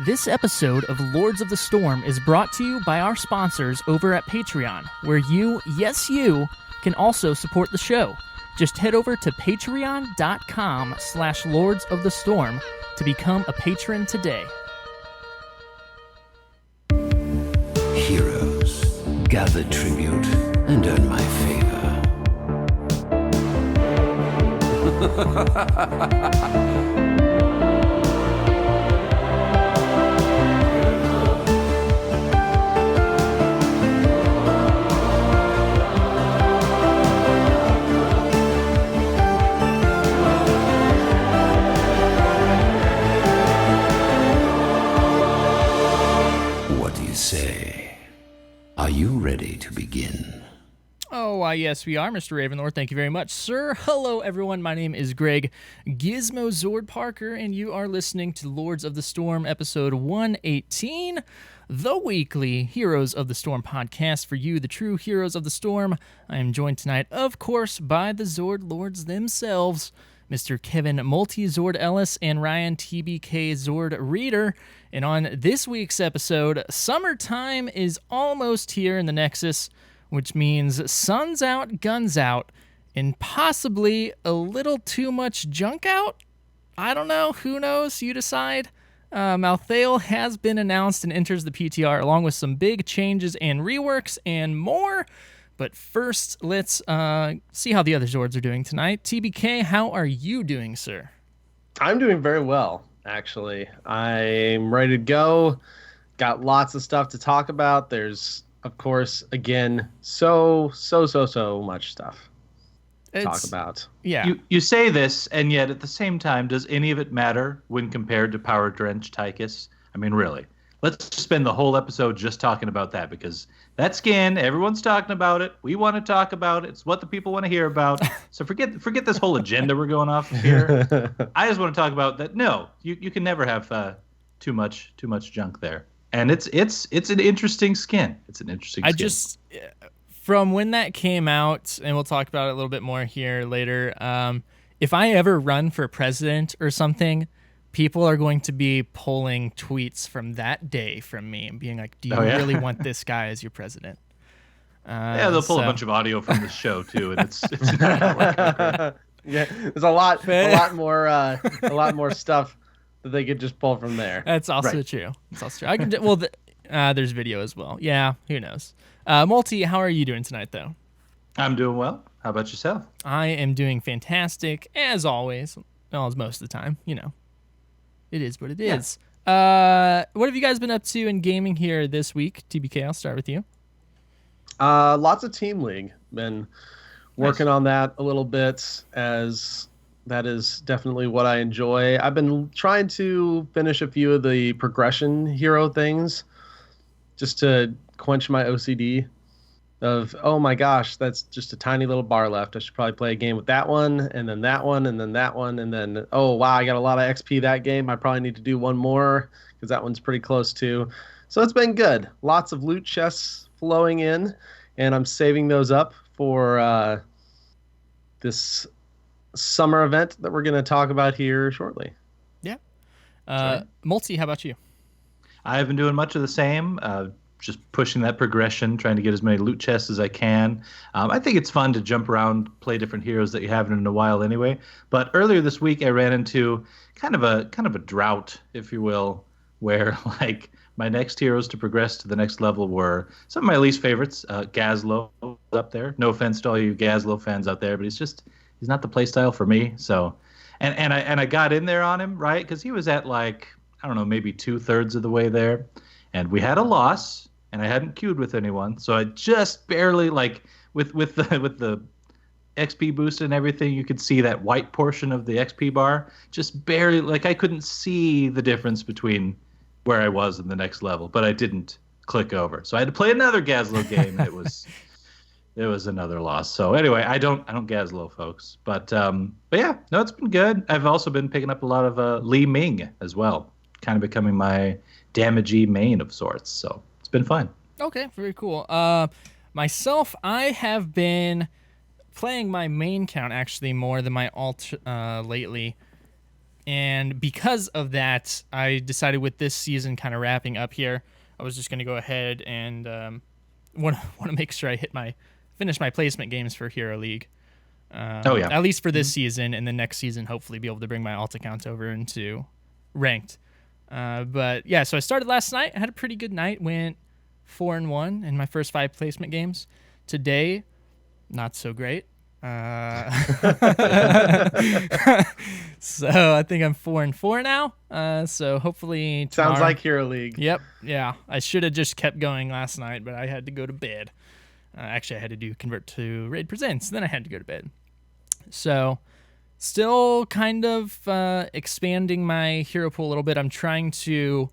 This episode of Lords of the Storm is brought to you by our sponsors over at Patreon, where you, yes you, can also support the show. Just head over to patreon.com/Lords of the Storm to become a patron today. Heroes, gather tribute and earn my favor. Say, are you ready to begin? Oh, yes, we are, Mr. Ravenlord. Thank you very much, sir. Hello, everyone. My name is Greg Gizmo Zord Parker, and you are listening to Lords of the Storm, episode 118, the weekly Heroes of the Storm podcast for you, the true Heroes of the Storm. I am joined tonight, of course, by the Zord Lords themselves, Mr. Kevin Multi-Zord Ellis and Ryan TBK Zord Reader. And on this week's episode, summertime is almost here in the Nexus, which means sun's out, guns out, and possibly a little too much junk out? I don't know. Who knows? You decide. Malthael has been announced and enters the PTR, along with some big changes and reworks and more. But first, let's see how the other Zords are doing tonight. TBK, how are you doing, sir? I'm doing very well, actually. I'm ready to go. Got lots of stuff to talk about. There's, of course, again, so much stuff to talk about. Yeah. You say this, and yet at the same time, does any of it matter when compared to Power-Drenched Tychus? I mean, really. Let's spend the whole episode just talking about that, because that skin, everyone's talking about it. We want to talk about it. It's what the people want to hear about. So forget this whole agenda we're going off here. I just want to talk about that. No, you can never have too much junk there. And it's an interesting skin. It's an interesting skin. From when that came out, and we'll talk about it a little bit more here later, if I ever run for president or something, people are going to be pulling tweets from that day from me and being like, do you really want this guy as your president? They'll pull a bunch of audio from the show too, and it's not gonna work out great. Yeah, there's a lot more stuff that they could just pull from there. That's also true. That's also true. I can there's video as well. Yeah, who knows? Multi, how are you doing tonight, though? I'm doing well. How about yourself? I am doing fantastic, as always. Well, as most of the time, you know. It is what it is. What have you guys been up to in gaming here this week? TBK, I'll start with you. Lots of Team League. Been working on that a little bit, as that is definitely what I enjoy. I've been trying to finish a few of the progression hero things just to quench my OCD of, oh my gosh, that's just a tiny little bar left. I should probably play a game with that one, and then that one, and then that one, and then, oh wow, I got a lot of XP that game. I probably need to do one more because that one's pretty close too. So it's been good. Lots of loot chests flowing in, and I'm saving those up for this summer event that we're going to talk about here shortly. Yeah. Multi, how about you? I have been doing much of the same. Just pushing that progression, trying to get as many loot chests as I can. I think it's fun to jump around, play different heroes that you haven't in a while anyway. But earlier this week, I ran into kind of a drought, if you will, where like my next heroes to progress to the next level were some of my least favorites. Gazlo up there. No offense to all you Gazlo fans out there, but he's not the playstyle for me. So, and I got in there on him, right? Because he was at like, I don't know, maybe 2/3 of the way there, and we had a loss. And I hadn't queued with anyone, so I just barely, like, with the XP boost and everything, you could see that white portion of the XP bar. Just barely, like, I couldn't see the difference between where I was in the next level, but I didn't click over. So I had to play another Gazlo game, and it was another loss. So anyway, I don't Gazlo, folks. But yeah, no, it's been good. I've also been picking up a lot of Li Ming as well, kind of becoming my damagey main of sorts. So been fun. Okay, very cool. Myself, I have been playing my main count actually more than my alt lately. And because of that, I decided with this season kind of wrapping up here, I was just going to go ahead and want to make sure I finish my placement games for Hero League. At least for this season, and then next season, hopefully be able to bring my alt account over into ranked. But yeah, so I started last night. I had a pretty good night. Went 4-1 in my first 5 placement games. Today, not so great. So I think I'm 4-4 now. So hopefully tomorrow. Sounds like Hero League. Yep. Yeah. I should have just kept going last night, but I had to go to bed. Actually, I had to convert to Raid Presents. Then I had to go to bed. So still kind of expanding my hero pool a little bit. I'm trying to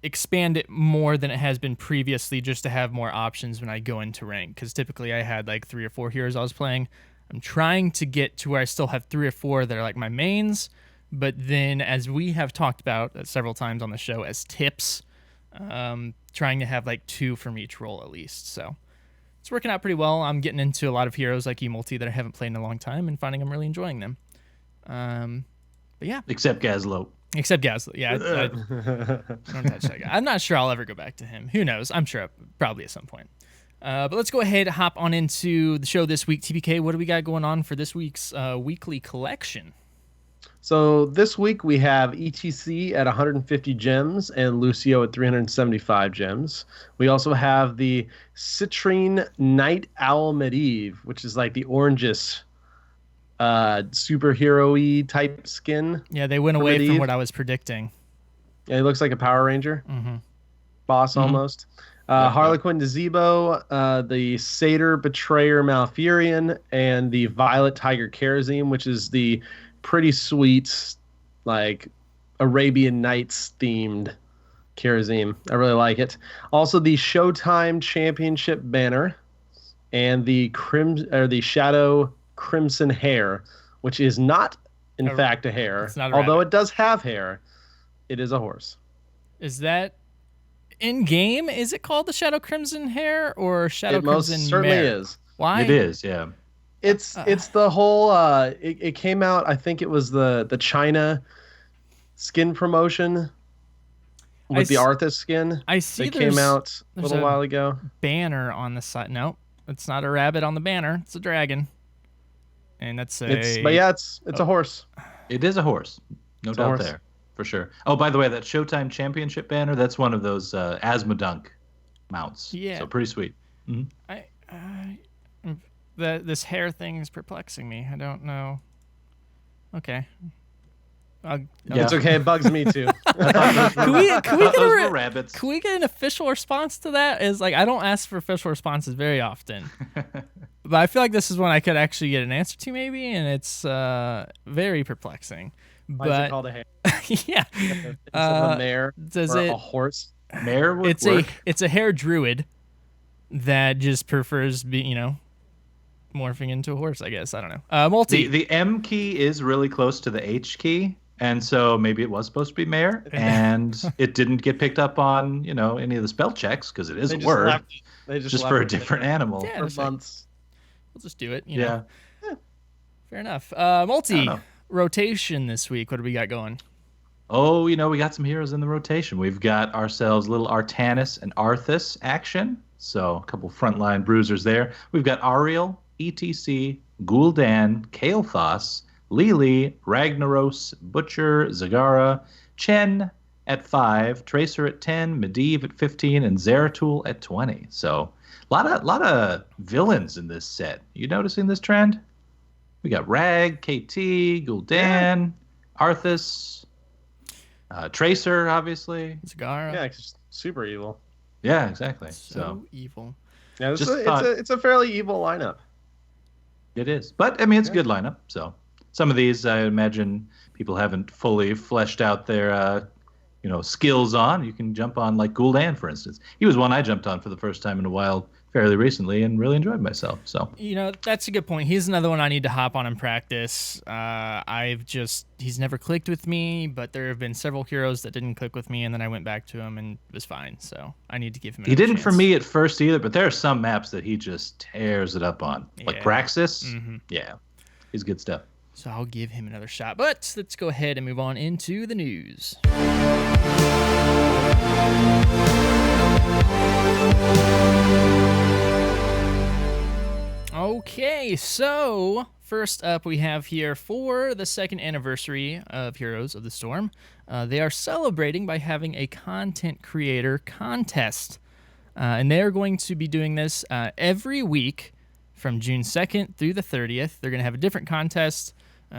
expand it more than it has been previously, just to have more options when I go into rank, because typically I had like 3 or 4 heroes I was playing. I'm trying to get to where I still have 3 or 4 that are like my mains, but then, as we have talked about several times on the show as tips, trying to have like 2 from each role at least. So it's working out pretty well. I'm getting into a lot of heroes like Multi that I haven't played in a long time and finding I'm really enjoying them. But yeah. Except Gazlo. Yeah, I don't touch that guy. I'm not sure I'll ever go back to him. Who knows? I'm sure probably at some point. But let's go ahead and hop on into the show this week. TPK, what do we got going on for this week's weekly collection? So this week we have Hcc at 150 gems and Lucio at 375 gems. We also have the Citrine Night Owl Medivh, which is like the orangest superhero-y type skin. Yeah, they went away from what I was predicting. Yeah, he looks like a Power Ranger. Mm-hmm. Boss almost. Harlequin Gazebo, the Satyr Betrayer Malfurion, and the Violet Tiger Kharazim, which is the pretty sweet, like, Arabian Nights themed Kharazim. I really like it. Also, the Showtime Championship banner and the Shadow Crimson Hair, which is not, in fact, a hare. It's not a although rabbit. It does have hair. It is a horse. Is that in game? Is it called the Shadow Crimson Hair or Shadow Crimson It most certainly Mare? is. Why? It is, yeah. It's the whole it came out, I think it was the China skin promotion with the Arthas skin. I see it came out a little while ago. Banner on the side. No, it's not a rabbit on the banner. It's a dragon. And that's it's a horse. It is a horse. No doubt there. For sure. Oh, by the way, that Showtime Championship banner, that's one of those Asmodunk mounts. Yeah. So pretty sweet. Mm-hmm. This hair thing is perplexing me. I don't know. Okay. It's okay. It bugs me too. Can we get rabbits. Can we get an official response to that? Is like, I don't ask for official responses very often, but I feel like this is one I could actually get an answer to maybe, and it's very perplexing. Why is it called a hair? Yeah. Instead of a mare a horse? Mare would work. It's a hair druid that just prefers morphing into a horse, I guess. I don't know. Multi. The M key is really close to the H key, and so maybe it was supposed to be mare, and it didn't get picked up on any of the spell checks because it is a word. They just for a different animal. Yeah, for months. We'll just do it. Yeah. Fair enough. Multi rotation this week. What do we got going? Oh, we got some heroes in the rotation. We've got ourselves little Artanis and Arthas action. So a couple frontline bruisers there. We've got Ariel, ETC, Gul'dan, Kael'thas, Lili, Ragnaros, Butcher, Zagara, Chen at 5, Tracer at 10, Medivh at 15, and Zeratul at 20. So a lot of villains in this set. You noticing this trend? We got Rag, KT, Gul'dan, Arthas, Tracer, obviously. Zagara. Yeah, it's super evil. Yeah, exactly. So evil. Yeah, it's a fairly evil lineup. It is. But, I mean, it's a good lineup. So some of these, I imagine, people haven't fully fleshed out their, skills on. You can jump on, like, Gul'dan, for instance. He was one I jumped on for the first time in a while fairly recently and really enjoyed myself. So that's a good point. He's another one I need to hop on and practice. He's never clicked with me, but there have been several heroes that didn't click with me, and then I went back to him and it was fine. So I need to give him. He didn't for me at first either, but there are some maps that he just tears it up on, like Praxis. Mm-hmm. Yeah, he's good stuff. So I'll give him another shot. But let's go ahead and move on into the news. Okay, so first up we have here for the second anniversary of Heroes of the Storm. They are celebrating by having a content creator contest. And they're going to be doing this every week from June 2nd through the 30th. They're going to have a different contest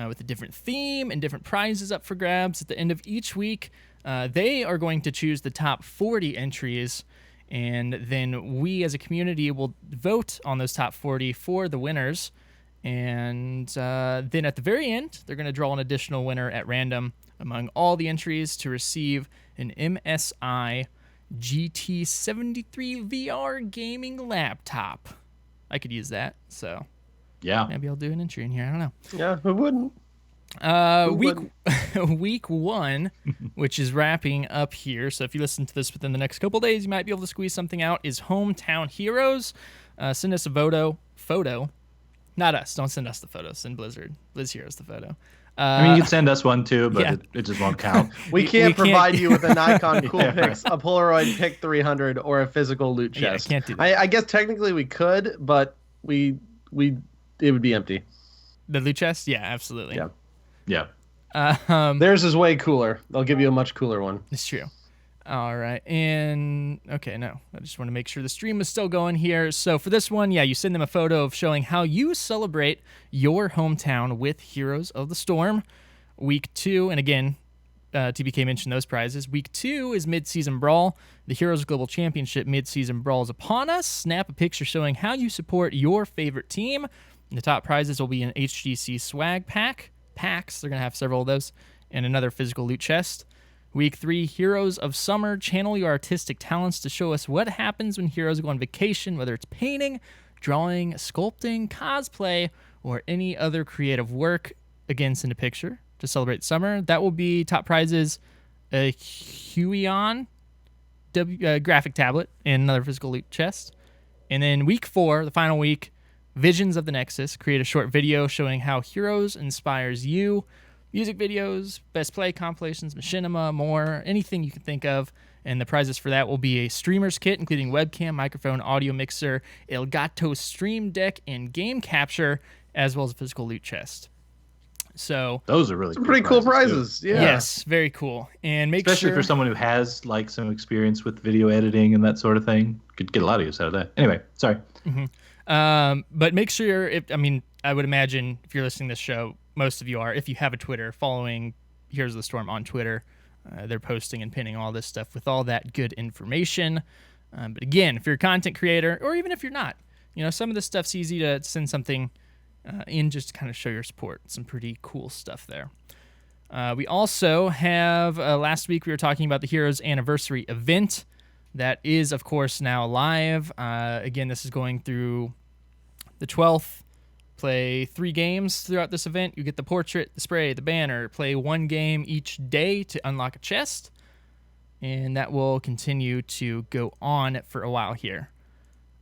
with a different theme and different prizes up for grabs. At the end of each week, they are going to choose the top 40 entries, and then we as a community will vote on those top 40 for the winners. And then at the very end, they're going to draw an additional winner at random among all the entries to receive an MSI GT73 VR gaming laptop. I could use that, so Yeah. maybe I'll do an entry in here. I don't know. Yeah, who wouldn't? Week 1, which is wrapping up here. So if you listen to this within the next couple days, you might be able to squeeze something out. Is Hometown Heroes? Send us a photo. Not us. Don't send us the photo. Send Blizz Heroes the photo. I mean, you can send us one too, but yeah. it just won't count. We can't provide you with a Nikon Cool Yeah, Pix, a Polaroid Pic 300, or a physical loot chest. Yeah, can't do that. I guess technically we could, but it would be empty. The loot chest? Yeah, absolutely. Yeah. Yeah. Theirs is way cooler. They'll give you a much cooler one. It's true. All right. And okay, no, I just want to make sure the stream is still going here. So for this one, yeah, you send them a photo of showing how you celebrate your hometown with Heroes of the Storm. Week 2, and again, TBK mentioned those prizes. Week 2 is Midseason Brawl. The Heroes Global Championship Midseason Brawl is upon us. Snap a picture showing how you support your favorite team. And the top prizes will be an HGC swag packs. They're going to have several of those, and another physical loot chest. Week 3, Heroes of Summer. Channel your artistic talents to show us what happens when heroes go on vacation, whether it's painting, drawing, sculpting, cosplay, or any other creative work. Again, send a picture to celebrate summer. That will be top prizes, a Huion graphic tablet and another physical loot chest. And then week 4, the final week, Visions of the Nexus. Create a short video showing how Heroes inspires you. Music videos, best play compilations, machinima, more, anything you can think of. And the prizes for that will be a streamer's kit, including webcam, microphone, audio mixer, Elgato Stream Deck, and game capture, as well as a physical loot chest. So Those are really Pretty cool prizes. Yeah. yes, very cool. And make Especially sure for someone who has like some experience with video editing and that sort of thing. Could get a lot of use out of that. Anyway, sorry. But make sure, I would imagine if you're listening to this show, most of you are, if you have a Twitter, following Heroes of the Storm on Twitter. They're posting and pinning all this stuff with all that good information. But again, if you're a content creator, or even if you're not, some of this stuff's easy to send something in just to kind of show your support. Some pretty cool stuff there. We also have, last week we were talking about the Heroes Anniversary event. That is, of course, now live. Again, this is going through the 12th. Play 3 games throughout this event. You get the portrait, the spray, the banner. Play 1 game each day to unlock a chest. And that will continue to go on for a while here.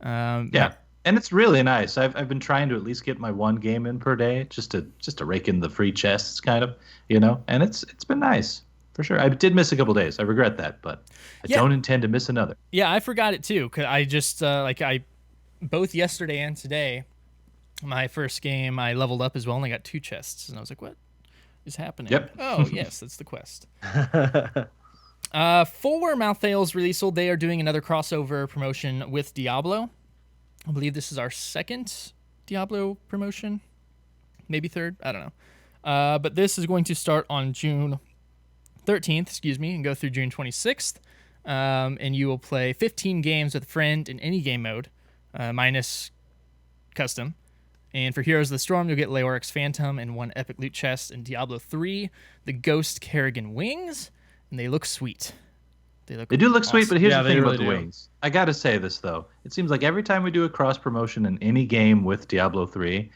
Yeah. And it's really nice. I've been trying to at least get my 1 game in per day just to rake in the free chests kind of, and it's been nice. For sure. I did miss a couple days. I regret that, but I don't intend to miss another. Yeah, I forgot it too, cuz I just both yesterday and today, my first game, I leveled up as well, and I got 2 chests. And I was like, what is happening? Yep. Oh, yes, that's the quest. For Malthael's release, they are doing another crossover promotion with Diablo. I believe this is our 2nd Diablo promotion. Maybe 3rd. I don't know. But this is going to start on June 13th, and go through June 26th. And you will play 15 games with a friend in any game mode, minus custom. And for Heroes of the Storm, you'll get Leoric's Phantom and 1 epic loot chest. In Diablo 3, the Ghost Kerrigan wings, and they look sweet. They do look sweet, but here's the thing really about the wings. I got to say this, though. It seems like every time we do a cross-promotion in any game with Diablo 3,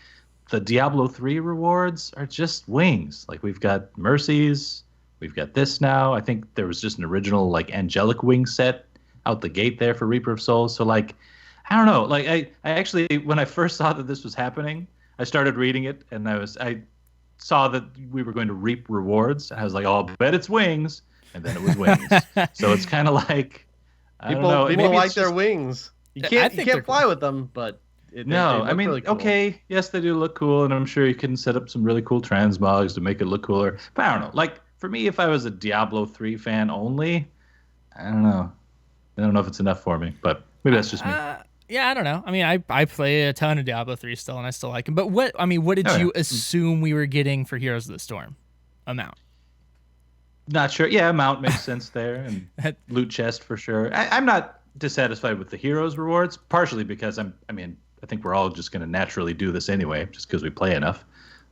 the Diablo 3 rewards are just wings. Like, we've got Mercies, we've got this now. I think there was just an original, angelic wing set out the gate there for Reaper of Souls. So, I don't know. I actually, when I first saw that this was happening, I started reading it, and saw that we were going to reap rewards. I was like, oh, I bet it's wings. And then it was wings. So it's kind of like, I don't know. People Maybe like it's their just- wings. You I can't think they're fly cool. with them, but they No, look I mean, really cool. okay, yes, they do look cool, and I'm sure you can set up some really cool transmogs to make it look cooler. But I don't know. Like, for me, if I was a Diablo 3 fan only, I don't know. I don't know if it's enough for me, but maybe that's just me. Yeah, I don't know. I mean, I play a ton of Diablo 3 still, and I still like him. But what did Oh, you yeah. assume we were getting for Heroes of the Storm? Amount. Not sure. Yeah, mount makes sense there, and loot chest for sure. I'm not dissatisfied with the heroes rewards, partially because I think we're all just going to naturally do this anyway, just because we play enough.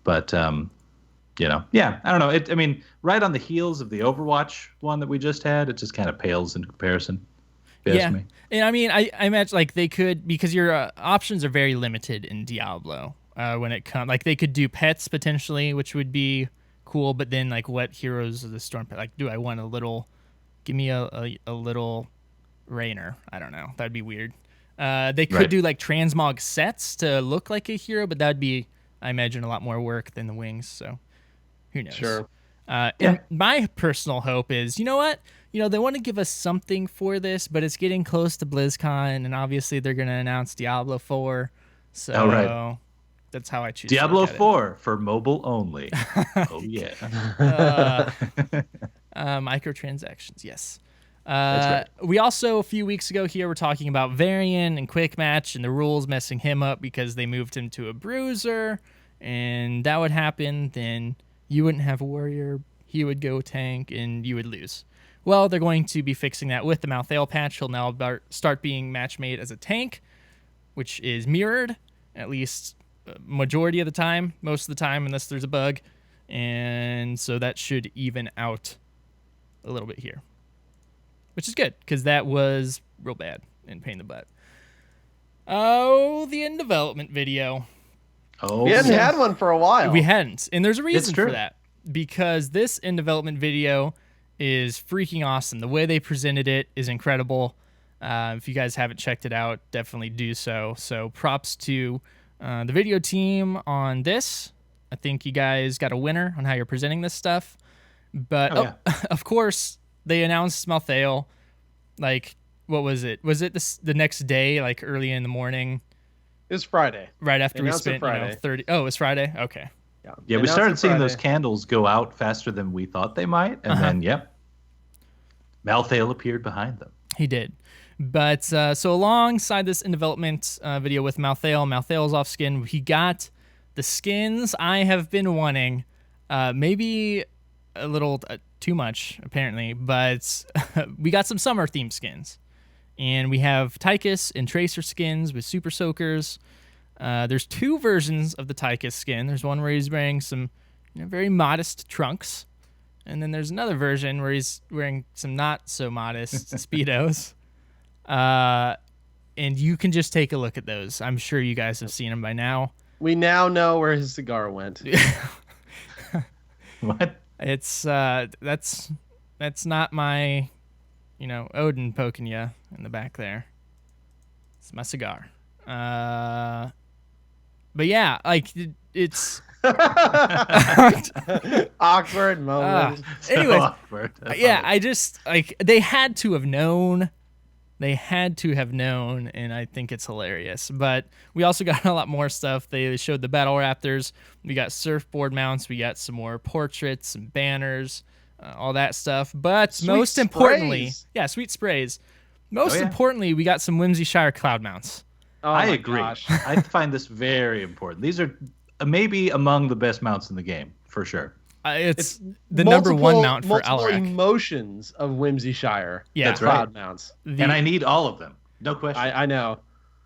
But yeah, I don't know. Right on the heels of the Overwatch one that we just had, it just kind of pales in comparison. Yeah, Me. and I mean, I imagine like they could, because your options are very limited in Diablo. When it comes, like they could do pets potentially, which would be cool. But then, like, what Heroes of the Storm pet? Like, do I want a little? Give me a little Rainer. I don't know. That'd be weird. They could Right. do like transmog sets to look like a hero, but that'd be, I imagine, a lot more work than the wings. So who knows? Sure. And my personal hope is, you know what? They want to give us something for this, but it's getting close to BlizzCon, and obviously they're going to announce Diablo 4. So Oh, right. that's how I choose to Diablo look at it. 4 for mobile only. Oh yeah. Microtransactions, yes. That's We also, a few weeks ago here, were talking about Varian and Quick Match and the rules messing him up because they moved him to a bruiser, and that would happen. Then you wouldn't have a warrior, he would go tank, and you would lose. Well, they're going to be fixing that with the Malthael patch. He'll now start being match made as a tank, which is mirrored, at least majority of the time, most of the time, unless there's a bug. And so that should even out a little bit here, which is good, because that was real bad and pain in the butt. Oh, the in development video. Oh, We hadn't yeah. had one for a while. We hadn't, and there's a reason for true. that, because this in development video is freaking awesome. The way they presented it is incredible. If you guys haven't checked it out, definitely do so. So props to the video team on this. I think you guys got a winner on how you're presenting this stuff. But of course, they announced Malthael. Like, what was it? Was it the next day, like early in the morning, It was Friday. right after They we announced it spent Friday. 30? Oh, it was Friday. Okay. Yeah, They we announced started it seeing those Friday. candles go out faster than we thought they might, and then Malthael appeared behind them. He did. But so alongside this in development video with Malthael's off skin, he got the skins I have been wanting. Maybe a little too much, apparently, but we got some summer themed skins. And we have Tychus and Tracer skins with Super Soakers. There's two versions of the Tychus skin. There's one where he's wearing some very modest trunks. And then there's another version where he's wearing some not so modest Speedos. And you can just take a look at those. I'm sure you guys have seen them by now. We now know where his cigar went. What? It's that's not my, Odin poking you in the back there. It's my cigar. But yeah, like it's Awkward moment. anyways, Awkward. I yeah, love it. I just like they had to have known. They had to have known, and I think it's hilarious. But we also got a lot more stuff. They showed the Battle Raptors. We got surfboard mounts. We got some more portraits and banners, all that stuff. But Sweet most importantly, sprays. yeah, sweet sprays. Most Oh, yeah. importantly, we got some Whimsyshire cloud mounts. Oh I my agree. gosh. I find this very important. These are maybe among the best mounts in the game, for sure. It's the number one mount for multiple Alarak. emotions of Whimsyshire. Yeah, That's right. Cloud mounts. And I need all of them. No question. I know.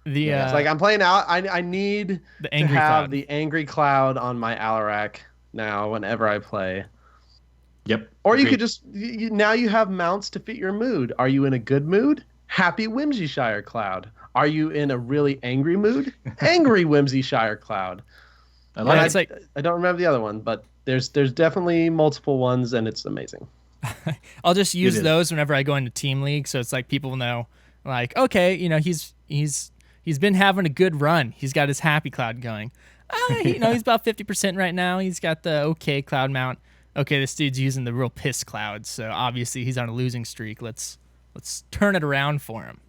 The It's like I'm playing out. I need the to angry have cloud. the angry cloud on my Alarak now whenever I play. Yep. Or you Agreed. could just now you have mounts to fit your mood. Are you in a good mood? Happy Whimsyshire Cloud. Are you in a really angry mood? Angry Whimsyshire Cloud. I And like Yeah, it. it's like I don't remember the other one, but there's definitely multiple ones, and it's amazing. I'll just use is. those whenever I go into team league, so it's like people know, like, okay, he's he's been having a good run. He's got his happy cloud going. He's about 50% right now. He's got the okay cloud mount. Okay, this dude's using the real piss cloud, so obviously he's on a losing streak. Let's turn it around for him.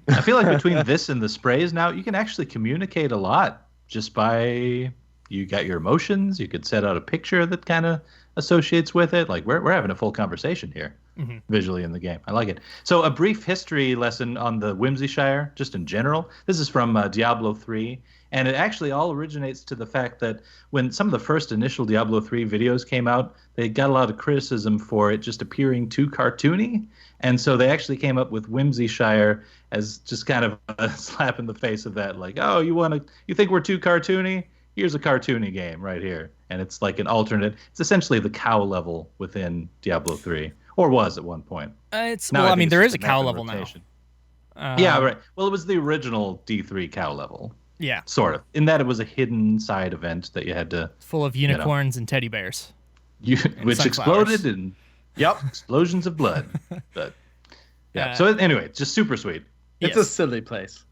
I feel like between this and the sprays now, you can actually communicate a lot just by you got your emotions. You could set out a picture that kind of associates with it. Like we're having a full conversation here visually in the game. I like it. So a brief history lesson on the Whimsyshire, just in general. This is from Diablo 3. And it actually all originates to the fact that when some of the first initial Diablo 3 videos came out, they got a lot of criticism for it just appearing too cartoony. And so they actually came up with Whimsyshire as just kind of a slap in the face of that. Like, oh, you think we're too cartoony? Here's a cartoony game right here. And it's like an alternate. It's essentially the cow level within Diablo 3. Or was at one point. There is a cow level now. Yeah, right. Well, it was the original D3 cow level. Yeah. Sort of. In that it was a hidden side event that you had to... Full of unicorns and teddy bears. Which exploded in explosions of blood. But yeah. So anyway, it's just super sweet. It's a silly place.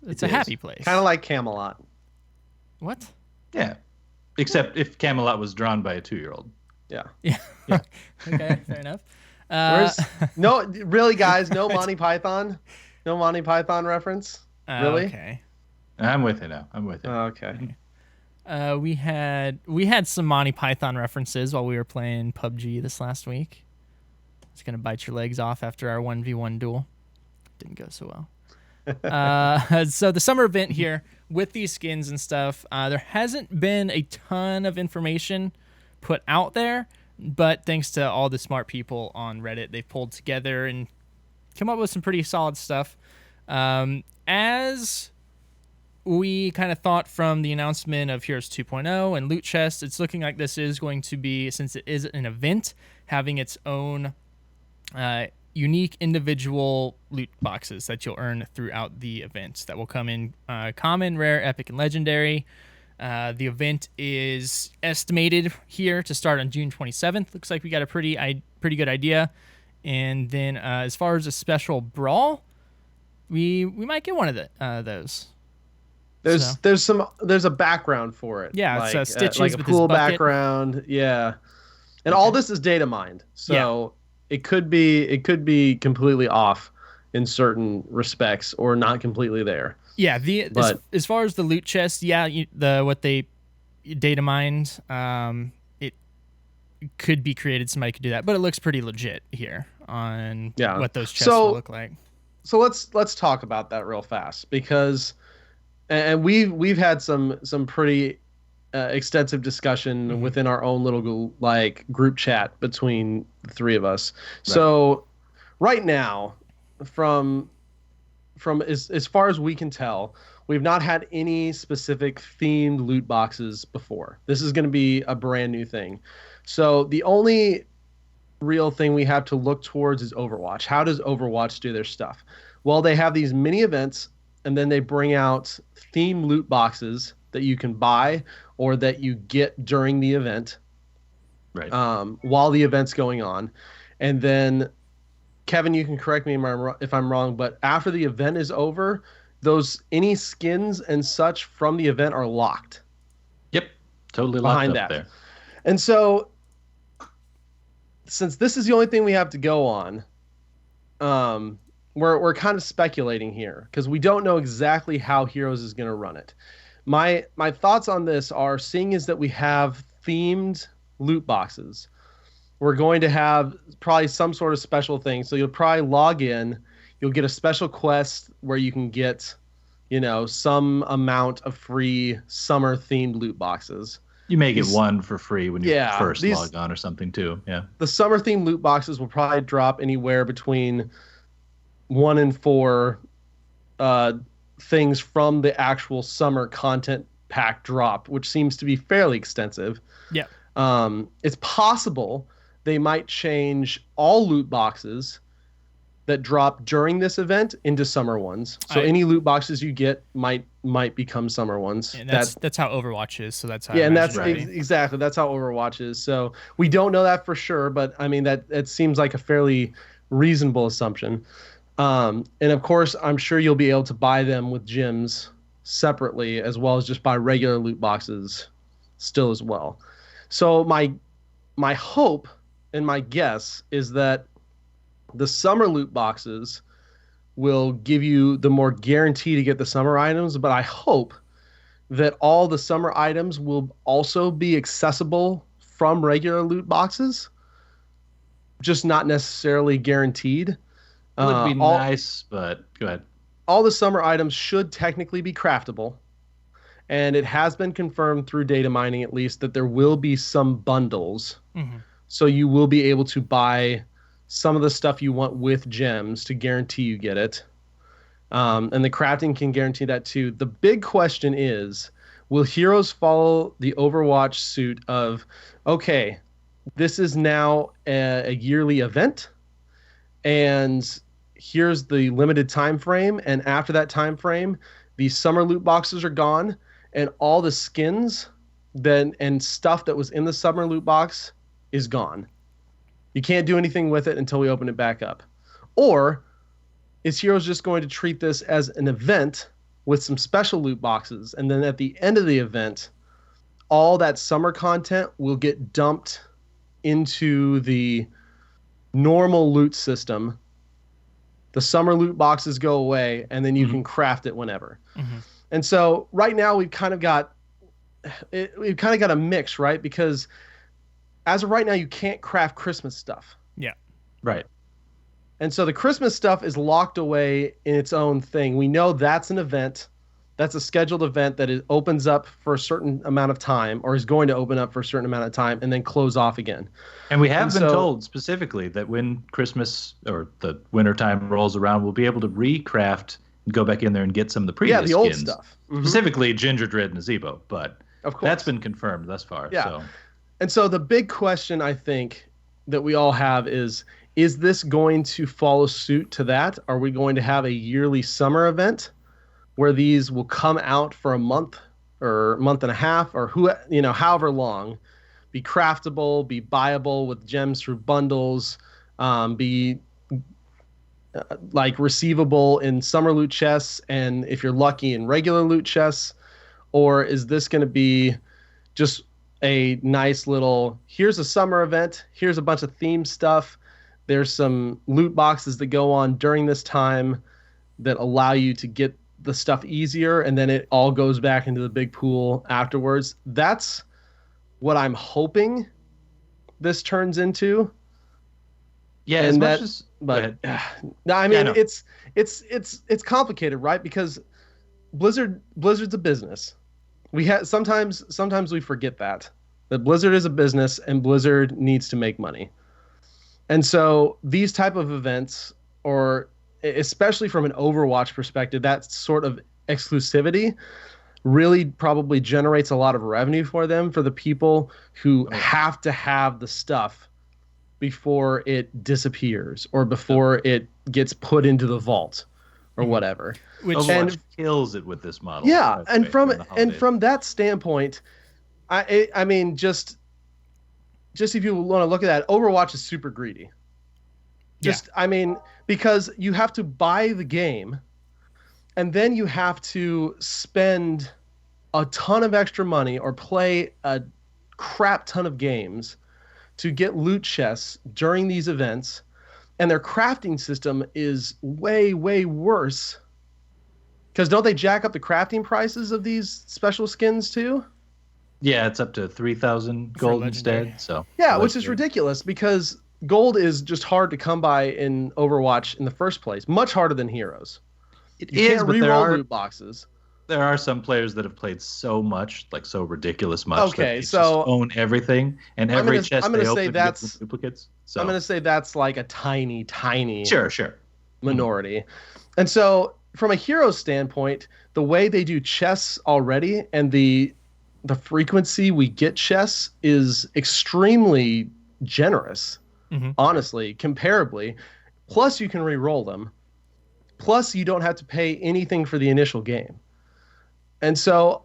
It's a happy place. Kind of like Camelot. What? Yeah. Except if Camelot was drawn by a 2-year-old. Yeah. Okay, fair enough. No, really, guys, no Monty Python? No Monty Python reference? Really? Okay. I'm with you now. I'm with you. Okay. We had some Monty Python references while we were playing PUBG this last week. It's gonna bite your legs off after our 1v1 duel. Didn't go so well. So the summer event here with these skins and stuff, there hasn't been a ton of information put out there, but thanks to all the smart people on Reddit, they've pulled together and come up with some pretty solid stuff. As we kind of thought from the announcement of Heroes 2.0 and Loot Chest, it's looking like this is going to be, since it is an event, having its own unique individual loot boxes that you'll earn throughout the event that will come in common, rare, epic, and legendary. The event is estimated here to start on June 27th. Looks like we got a pretty good idea. And then as far as a special brawl, we might get one of those. There's a background for it. Yeah, like, it's Stitches like a with pool his bucket. background. Yeah, and all this is data mined, so it could be completely off in certain respects, or not completely there. Yeah, as far as the loot chest, what they data mined, it could be created. Somebody could do that, but it looks pretty legit here on what those chests will look like. So let's talk about that real fast, because. And we've had some pretty extensive discussion within our own little group chat between the three of us. Right. So right now, from as far as we can tell, we've not had any specific themed loot boxes before. This is going to be a brand new thing. So the only real thing we have to look towards is Overwatch. How does Overwatch do their stuff? Well, they have these mini events, and then they bring out themed loot boxes that you can buy or that you get during the event, right? While the event's going on. And then, Kevin, you can correct me if I'm wrong, but after the event is over, any skins and such from the event are locked. Yep, totally locked up there. And so, since this is the only thing we have to go on, we're kind of speculating here because we don't know exactly how Heroes is going to run it. My thoughts on this are, seeing as that we have themed loot boxes, we're going to have probably some sort of special thing. So you'll probably log in, you'll get a special quest where you can get, some amount of free summer themed loot boxes. You may get one for free when you first log on or something too. Yeah. The summer themed loot boxes will probably drop anywhere between 1 and 4 things from the actual summer content pack drop, which seems to be fairly extensive. Yeah. It's possible they might change all loot boxes that drop during this event into summer ones. So any loot boxes you get might become summer ones. And that's how Overwatch is. So that's how. Yeah, and that's exactly that's how Overwatch is. So we don't know that for sure, but I mean that seems like a fairly reasonable assumption. And of course, I'm sure you'll be able to buy them with gems separately, as well as just buy regular loot boxes still as well. So my hope and my guess is that the summer loot boxes will give you the more guarantee to get the summer items, but I hope that all the summer items will also be accessible from regular loot boxes, just not necessarily guaranteed. It would be nice, but go ahead. All the summer items should technically be craftable, and it has been confirmed through data mining at least that there will be some bundles. Mm-hmm. So you will be able to buy some of the stuff you want with gems to guarantee you get it. And the crafting can guarantee that too. The big question is, will heroes follow the Overwatch suit of, okay, this is now a yearly event, and here's the limited time frame, and after that time frame, the summer loot boxes are gone, and all the skins and stuff that was in the summer loot box is gone. You can't do anything with it until we open it back up. Or is Heroes just going to treat this as an event with some special loot boxes, and then at the end of the event, all that summer content will get dumped into the normal loot system. The summer loot boxes go away, and then you can craft it whenever. Mm-hmm. And so right now we've kind of got a mix, right? Because as of right now, you can't craft Christmas stuff. Yeah. Right. And so the Christmas stuff is locked away in its own thing. We know that's an event. That's a scheduled event that it opens up for a certain amount of time, or is going to open up for a certain amount of time and then close off again. And we have been told specifically that when Christmas or the wintertime rolls around, we'll be able to recraft and go back in there and get some of the previous the old skins. stuff. Mm-hmm. Specifically Ginger Dread and Azebo, but of course, that's been confirmed thus far. Yeah. So. And so the big question I think that we all have is this going to follow suit to that? Are we going to have a yearly summer event where these will come out for a month or month and a half, or however long, be craftable, be buyable with gems through bundles, be like receivable in summer loot chests, and if you're lucky in regular loot chests? Or is this going to be just a nice little, here's a summer event, here's a bunch of themed stuff, there's some loot boxes that go on during this time that allow you to get the stuff easier, and then it all goes back into the big pool afterwards? That's what I'm hoping this turns into. Yeah, and as that, much as but no, I mean, it's complicated, right? Because Blizzard's a business. Sometimes we forget that Blizzard is a business and Blizzard needs to make money. And so these type of events, or especially from an Overwatch perspective, that sort of exclusivity really probably generates a lot of revenue for them, for the people who have to have the stuff before it disappears or before it gets put into the vault or whatever. Which Overwatch kills it with this model. Yeah, and from that standpoint, I mean, just if you want to look at that, Overwatch is super greedy. I mean, because you have to buy the game, and then you have to spend a ton of extra money or play a crap ton of games to get loot chests during these events, and their crafting system is way, way worse. Because don't they jack up the crafting prices of these special skins too? Yeah, it's up to 3,000 gold instead. So yeah, which is ridiculous, because gold is just hard to come by in Overwatch in the first place. Much harder than Heroes. You can't reroll loot boxes. There are some players that have played so much, like so ridiculous much, that they so just own everything, and every chest they open gets duplicates. So I'm going to say that's like a tiny, tiny sure minority. And so from a hero standpoint, the way they do chests already and the frequency we get chests is extremely generous, honestly, comparably. Plus you can re-roll them. Plus you don't have to pay anything for the initial game. And so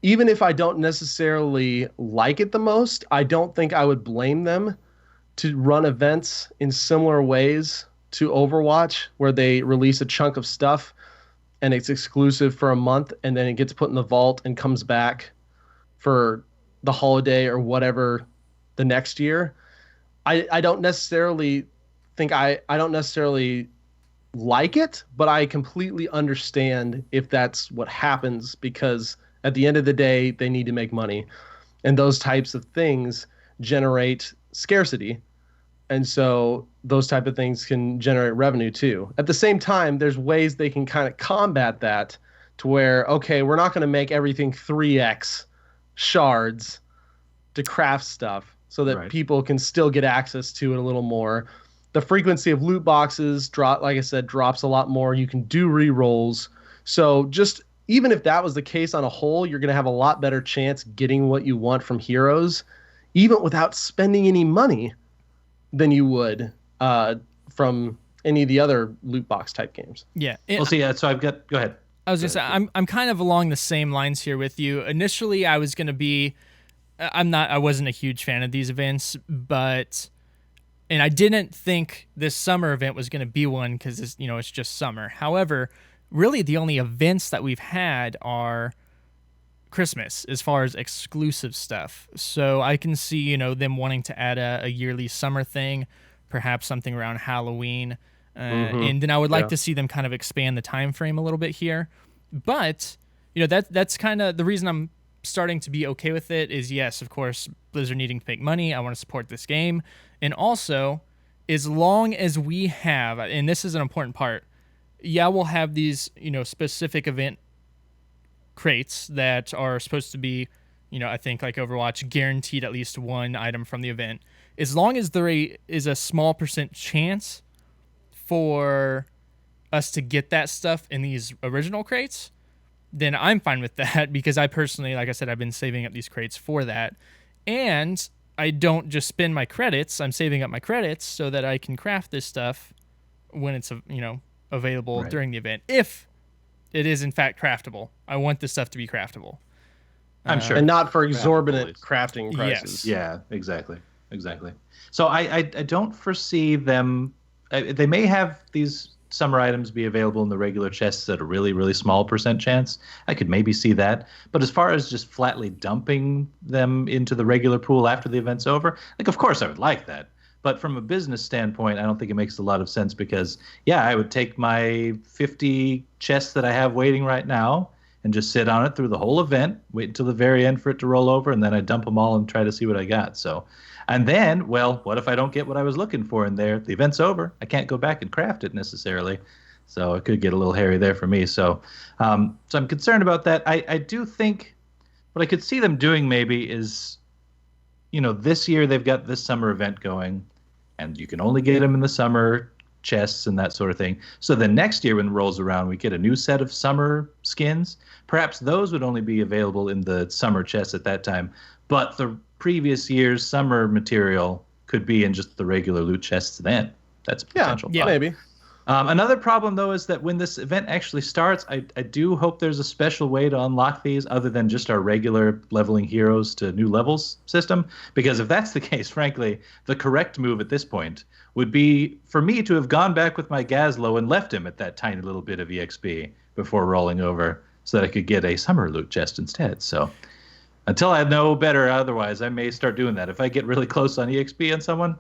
even if I don't necessarily like it the most, I don't think I would blame them to run events in similar ways to Overwatch where they release a chunk of stuff and it's exclusive for a month and then it gets put in the vault and comes back for the holiday or whatever the next year. I don't necessarily think I don't necessarily like it, but I completely understand if that's what happens, because at the end of the day, they need to make money. And those types of things generate scarcity. And so those type of things can generate revenue too. At the same time, there's ways they can kind of combat that to where, okay, we're not going to make everything 3x shards to craft stuff so that people can still get access to it a little more. The frequency of loot boxes like I said, drops a lot more. You can do re-rolls. So just even if that was the case on a whole, you're going to have a lot better chance getting what you want from heroes, even without spending any money, than you would from any of the other loot box type games. Yeah. We'll see. So I've got. Go ahead. I was gonna say I'm kind of along the same lines here with you. Initially, I was gonna be. I wasn't a huge fan of these events, and I didn't think this summer event was going to be one because it's just summer. However, really the only events that we've had are Christmas as far as exclusive stuff. So I can see, them wanting to add a yearly summer thing, perhaps something around Halloween. And then I would like to see them kind of expand the time frame a little bit here. But, that's kind of the reason I'm starting to be okay with it is, yes, of course, Blizzard needing to make money. I want to support this game. And also, as long as we have, and this is an important part, we'll have these, specific event crates that are supposed to be, I think like Overwatch, guaranteed at least one item from the event. As long as there is a small % chance for us to get that stuff in these original crates, then I'm fine with that, because I personally, like I said, I've been saving up these crates for that. And I don't just spend my credits. I'm saving up my credits so that I can craft this stuff when it's, available during the event. If it is in fact craftable. I want this stuff to be craftable. I'm sure. And not for exorbitant crafting prices. Yes. Yeah, exactly. So I don't foresee them. They may have these summer items be available in the regular chests at a really, really small % chance. I could maybe see that. But as far as just flatly dumping them into the regular pool after the event's over, of course I would like that. But from a business standpoint, I don't think it makes a lot of sense, because, I would take my 50 chests that I have waiting right now and just sit on it through the whole event, wait until the very end for it to roll over, and then I dump them all and try to see what I got. So, and then, what if I don't get what I was looking for in there? The event's over. I can't go back and craft it necessarily. So it could get a little hairy there for me. So, so I'm concerned about that. I do think what I could see them doing maybe is, this year they've got this summer event going, and you can only get them in the summer chests and that sort of thing. So the next year when it rolls around, we get a new set of summer skins. Perhaps those would only be available in the summer chests at that time, but the previous year's summer material could be in just the regular loot chests then. That's a potential. Yeah, maybe. Another problem, though, is that when this event actually starts, I do hope there's a special way to unlock these other than just our regular leveling heroes to new levels system. Because if that's the case, frankly, the correct move at this point would be for me to have gone back with my Gazlo and left him at that tiny little bit of EXP before rolling over so that I could get a summer loot chest instead. So until I know better otherwise, I may start doing that. If I get really close on EXP on someone,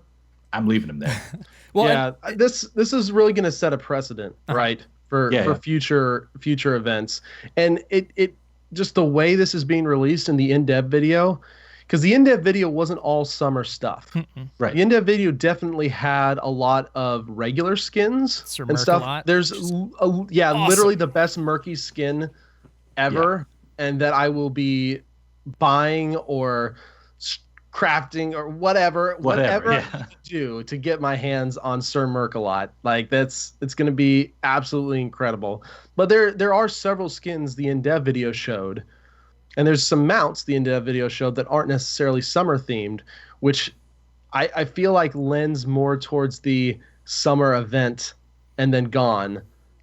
I'm leaving him there. This is really going to set a precedent, right, for future events. And it just the way this is being released in the in-dev video, because the in-dev video wasn't all summer stuff. Right. The in-dev video definitely had a lot of regular skins and stuff. There's awesome. Literally the best Murky skin ever, and that I will be buying or crafting or whatever I need to do to get my hands on Sir Merkalot. It's going to be absolutely incredible. But there are several skins the in-dev video showed, and there's some mounts the in-dev video showed that aren't necessarily summer themed, which I feel like lends more towards the summer event and then gone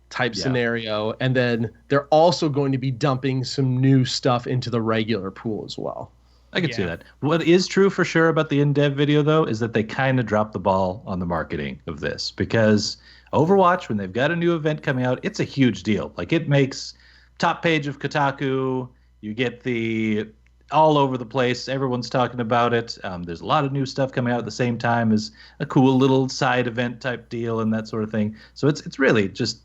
type scenario. And then they're also going to be dumping some new stuff into the regular pool as well. I can see that. What is true for sure about the in-dev video, though, is that they kind of dropped the ball on the marketing of this, because Overwatch, when they've got a new event coming out, it's a huge deal. Like, it makes top page of Kotaku. You get the all over the place. Everyone's talking about it. There's a lot of new stuff coming out at the same time as a cool little side event type deal and that sort of thing. So it's really just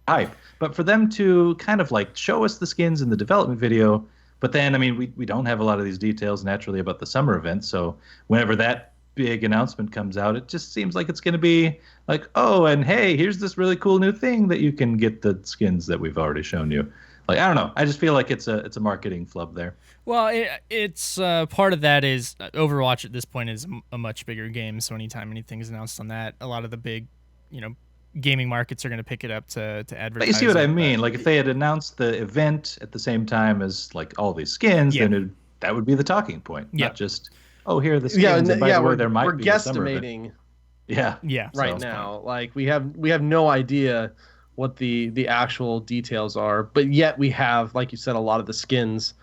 hype. But for them to kind of like show us the skins in the development video, but then, I mean, we don't have a lot of these details naturally about the summer event. So whenever that big announcement comes out, it just seems like it's going to be like, oh, and hey, here's this really cool new thing that you can get the skins that we've already shown you. Like, I don't know. I just feel like it's a marketing flub there. Well, it's part of that is Overwatch at this point is a much bigger game. So anytime anything's announced on that, a lot of the big, gaming markets are going to pick it up to advertise. But you see what I mean? Like, if they had announced the event at the same time as like all these skins, then that would be the talking point, not just, oh, here are the skins. And by the way, there might be a summer event. Yeah. Right now, like we have no idea what the actual details are, but yet we have, like you said, a lot of the skins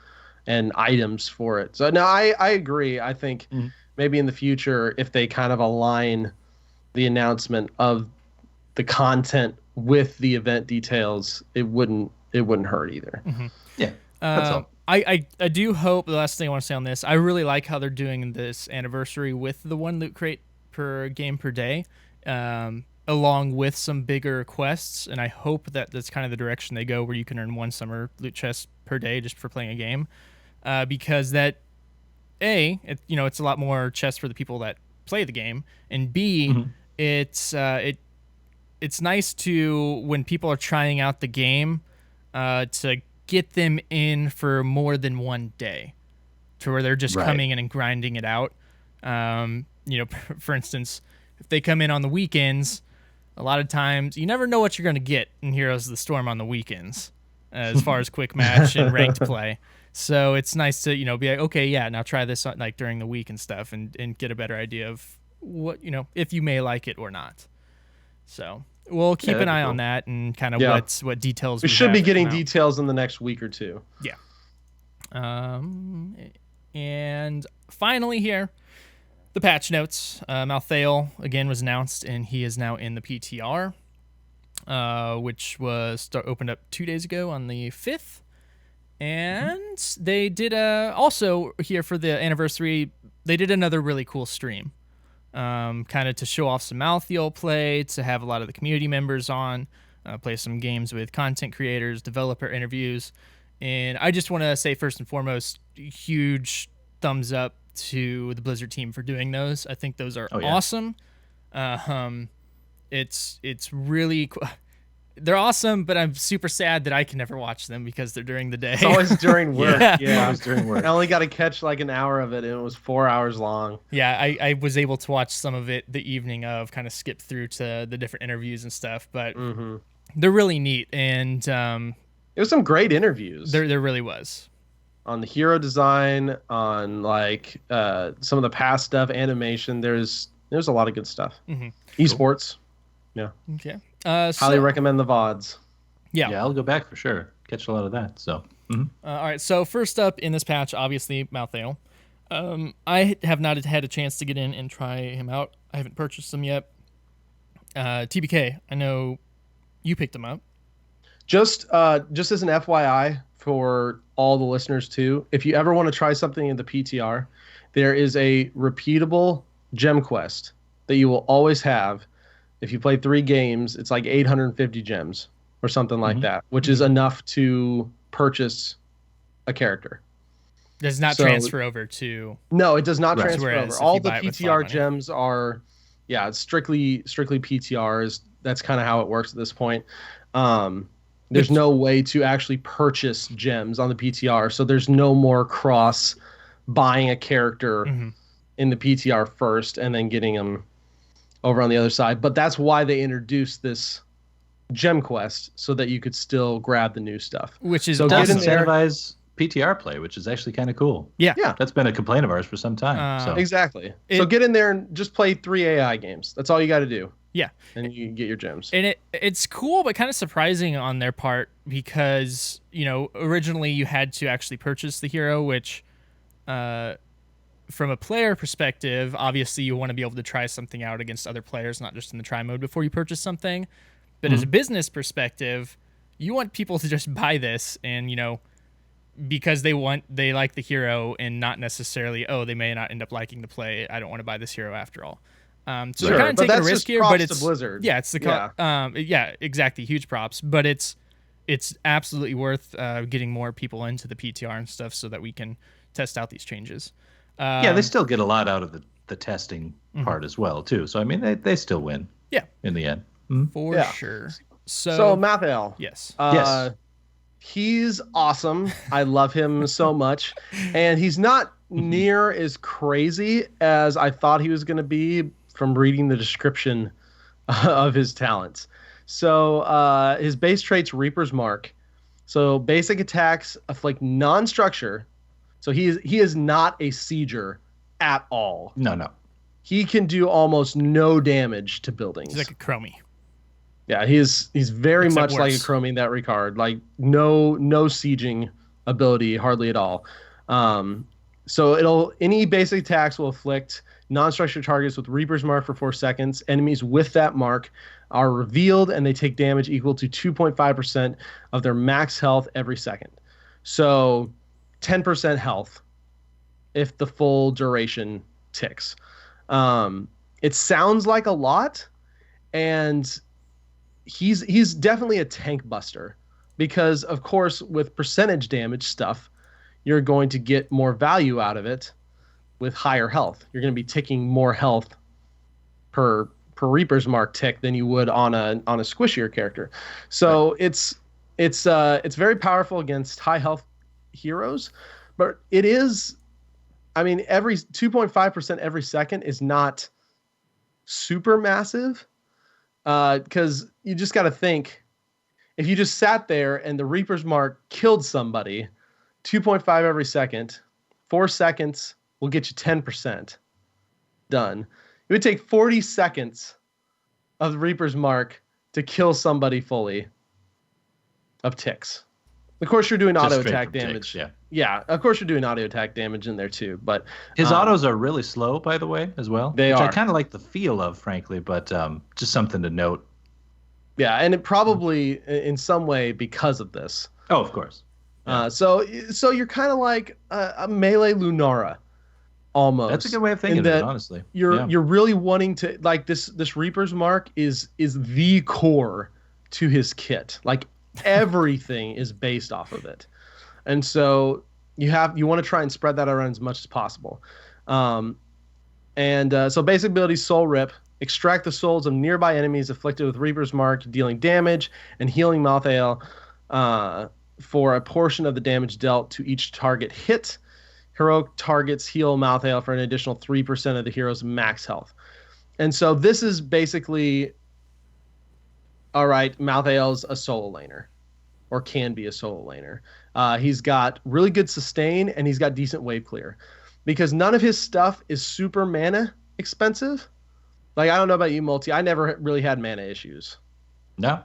and items for it. So no, I agree. I think maybe in the future, if they kind of align the announcement of the content with the event details, it wouldn't hurt either. Mm-hmm. Yeah, that's all. I do hope, the last thing I want to say on this, I really like how they're doing this anniversary with the one loot crate per game per day, along with some bigger quests, and I hope that that's kind of the direction they go, where you can earn one summer loot chest per day just for playing a game, because that, it's a lot more chests for the people that play the game, and B, it's nice to, when people are trying out the game, to get them in for more than one day, to where they're just coming in and grinding it out. For instance, if they come in on the weekends, a lot of times you never know what you're going to get in Heroes of the Storm on the weekends, as far as quick match and ranked play. So it's nice to, be like, okay, yeah, now try this like during the week and stuff, and get a better idea of what, if you may like it or not. So we'll keep an eye on that, and kind of what details we should be getting details in the next week or two. Yeah. And finally here, the patch notes. Malthael again was announced, and he is now in the PTR, which was opened up 2 days ago on the 5th. And they did also here for the anniversary, they did another really cool stream, kind of to show off some Malthael play, to have a lot of the community members on, play some games with content creators, developer interviews. And I just want to say, first and foremost, huge thumbs up to the Blizzard team for doing those. I think those are awesome. It's really cool. They're awesome, but I'm super sad that I can never watch them because they're during the day. It's always during work. Yeah, always during work. I only got to catch like an hour of it, and it was 4 hours long. Yeah, I was able to watch some of it the evening of, kind of skip through to the different interviews and stuff, but they're really neat. And it was some great interviews. There really was. On the hero design, on like some of the past stuff, animation. There's a lot of good stuff. Esports. Yeah. Okay. Highly recommend the VODs. Yeah, I'll go back for sure. Catch a lot of that. So. All right. So first up in this patch, obviously Malthael. I have not had a chance to get in and try him out. I haven't purchased them yet. TBK, I know you picked him up. Just as an FYI for all the listeners too, if you ever want to try something in the PTR, there is a repeatable gem quest that you will always have. If you play 3 games, it's like 850 gems or something like that, which is enough to purchase a character. Does not transfer over to... No, it does not transfer Whereas over. All the PTR gems are, it's strictly PTRs. That's kind of how it works at this point. There's no way to actually purchase gems on the PTR, so there's no more cross buying a character in the PTR first and then getting them over on the other side. But that's why they introduced this gem quest, so that you could still grab the new stuff. Which is so does incentivize PTR play, which is actually kind of cool. Yeah. That's been a complaint of ours for some time. So exactly. So get in there and just play 3 AI games. That's all you got to do. Yeah. And you can get your gems. And it's cool, but kind of surprising on their part, because, originally you had to actually purchase the hero, which from a player perspective, obviously you want to be able to try something out against other players, not just in the try mode before you purchase something. But as a business perspective, you want people to just buy this and, because they like the hero and not necessarily, they may not end up liking the play. I don't want to buy this hero after all. So they're kind of taking a risk here, but it's Blizzard. Yeah, it's exactly, huge props, but it's absolutely worth getting more people into the PTR and stuff so that we can test out these changes. They still get a lot out of the testing part as well too. So I mean, they still win. Yeah, in the end, for sure. So Malthael. Yes. Yes. He's awesome. I love him so much, and he's not near as crazy as I thought he was going to be from reading the description of his talents. So his base trait's Reaper's Mark. So basic attacks afflict non-structure. So he is not a sieger at all. No. He can do almost no damage to buildings. He's like a chromie. Yeah, he's very Except much like a worse. chromie in that regard. Like no sieging ability hardly at all. So any basic attacks will afflict non-structured targets with Reaper's Mark for 4 seconds. Enemies with that mark are revealed and they take damage equal to 2.5% of their max health every second. So 10% health if the full duration ticks. It sounds like a lot, and he's definitely a tank buster because, of course, with percentage damage stuff, you're going to get more value out of it with higher health. You're going to be ticking more health per Reaper's Mark tick than you would on a squishier character. So it's very powerful against high health heroes, but it is, I mean, every 2.5% every second is not super massive, because you just got to think, if you just sat there and the Reaper's Mark killed somebody, 2.5 every second, 4 seconds will get you 10% done. It would take 40 seconds of the Reaper's Mark to kill somebody fully of ticks. Of course, you're doing auto attack damage. Ticks, yeah. Of course, you're doing auto attack damage in there too. But his autos are really slow, by the way, as well. They which are. I kind of like the feel of, frankly, but just something to note. Yeah, and it probably in some way because of this. Oh, of course. Yeah. So you're kind of like a melee Lunara, almost. That's a good way of thinking of it, honestly. You're really wanting to, like, this Reaper's Mark is the core to his kit. Like everything is based off of it, and so you want to try and spread that around as much as possible. So basic ability Soul Rip. Extract the souls of nearby enemies afflicted with Reaper's Mark, dealing damage and healing Malthael for a portion of the damage dealt to each target hit. Heroic targets heal Malthael for an additional 3% of the hero's max health. And so this is basically, all right, Malthael's a solo laner, or can be a solo laner. He's got really good sustain, and he's got decent wave clear. Because none of his stuff is super mana expensive. Like, I don't know about you, Multi. I never really had mana issues. No.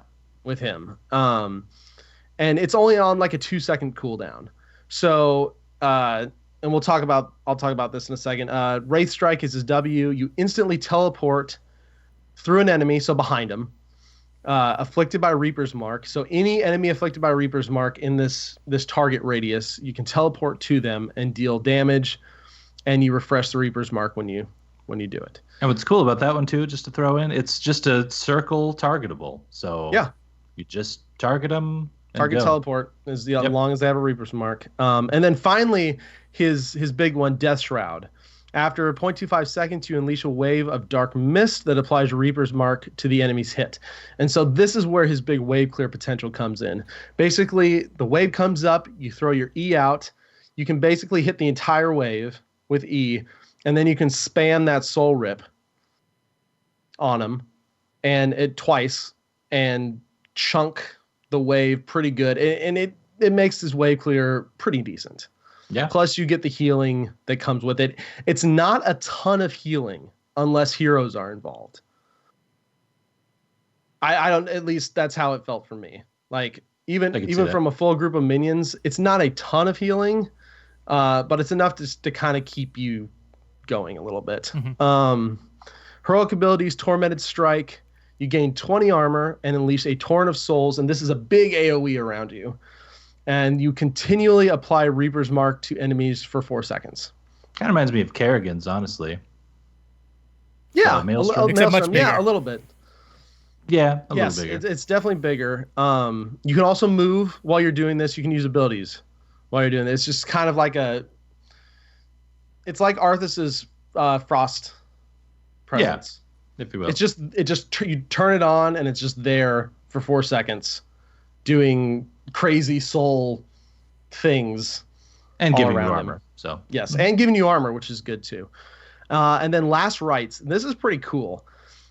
With him. And it's only on like a 2-second cooldown. So, and I'll talk about this in a second. Wraith Strike is his W. You instantly teleport through an enemy, so behind him. Afflicted by Reaper's Mark. So any enemy afflicted by Reaper's Mark in this target radius, you can teleport to them and deal damage, and you refresh the Reaper's Mark when you do it. And what's cool about that one too, just to throw in, it's just a circle targetable. So yeah, you just target them. Target teleport as long as they have a Reaper's Mark. And then finally, his big one, Death Shroud. After 0.25 seconds, you unleash a wave of dark mist that applies Reaper's Mark to the enemy's hit. And so this is where his big wave clear potential comes in. Basically, the wave comes up, you throw your E out, you can basically hit the entire wave with E, and then you can spam that Soul Rip on him and it twice and chunk the wave pretty good. And it makes his wave clear pretty decent. Yeah. Plus you get the healing that comes with it. It's not a ton of healing unless heroes are involved. I don't, at least that's how it felt for me. Like even from a full group of minions, it's not a ton of healing, but it's enough to kind of keep you going a little bit. Mm-hmm. Heroic abilities, Tormented Strike. You gain 20 armor and unleash a Torrent of Souls, and this is a big AoE around you. And you continually apply Reaper's Mark to enemies for 4 seconds. Kind of reminds me of Kerrigan's, honestly. Yeah, Maelstrom. Except much bigger. Yeah, a little bit. Yeah, a Yes, little bigger. it's definitely bigger. You can also move while you're doing this. You can use abilities while you're doing this. It's just kind of like it's like Arthas's Frost presence. Yeah, if you will. It's just you turn it on and it's just there for 4 seconds, doing crazy soul things. And all giving you around armor. him. So Yes, and giving you armor, which is good too. And then last rites. This is pretty cool.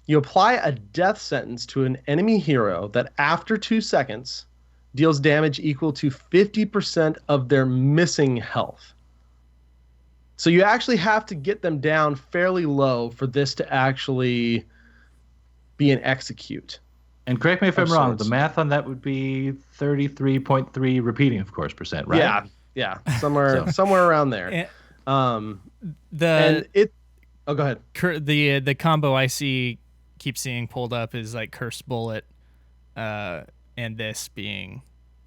You apply a death sentence to an enemy hero that after 2 seconds deals damage equal to 50% of their missing health. So you actually have to get them down fairly low for this to actually be an execute. And correct me if I'm wrong, sorts. the math on that would be 33.3 repeating, of course, percent, right? Yeah, somewhere around there. And And it. Oh, go ahead. the combo I keep seeing pulled up is like Cursed Bullet, and this being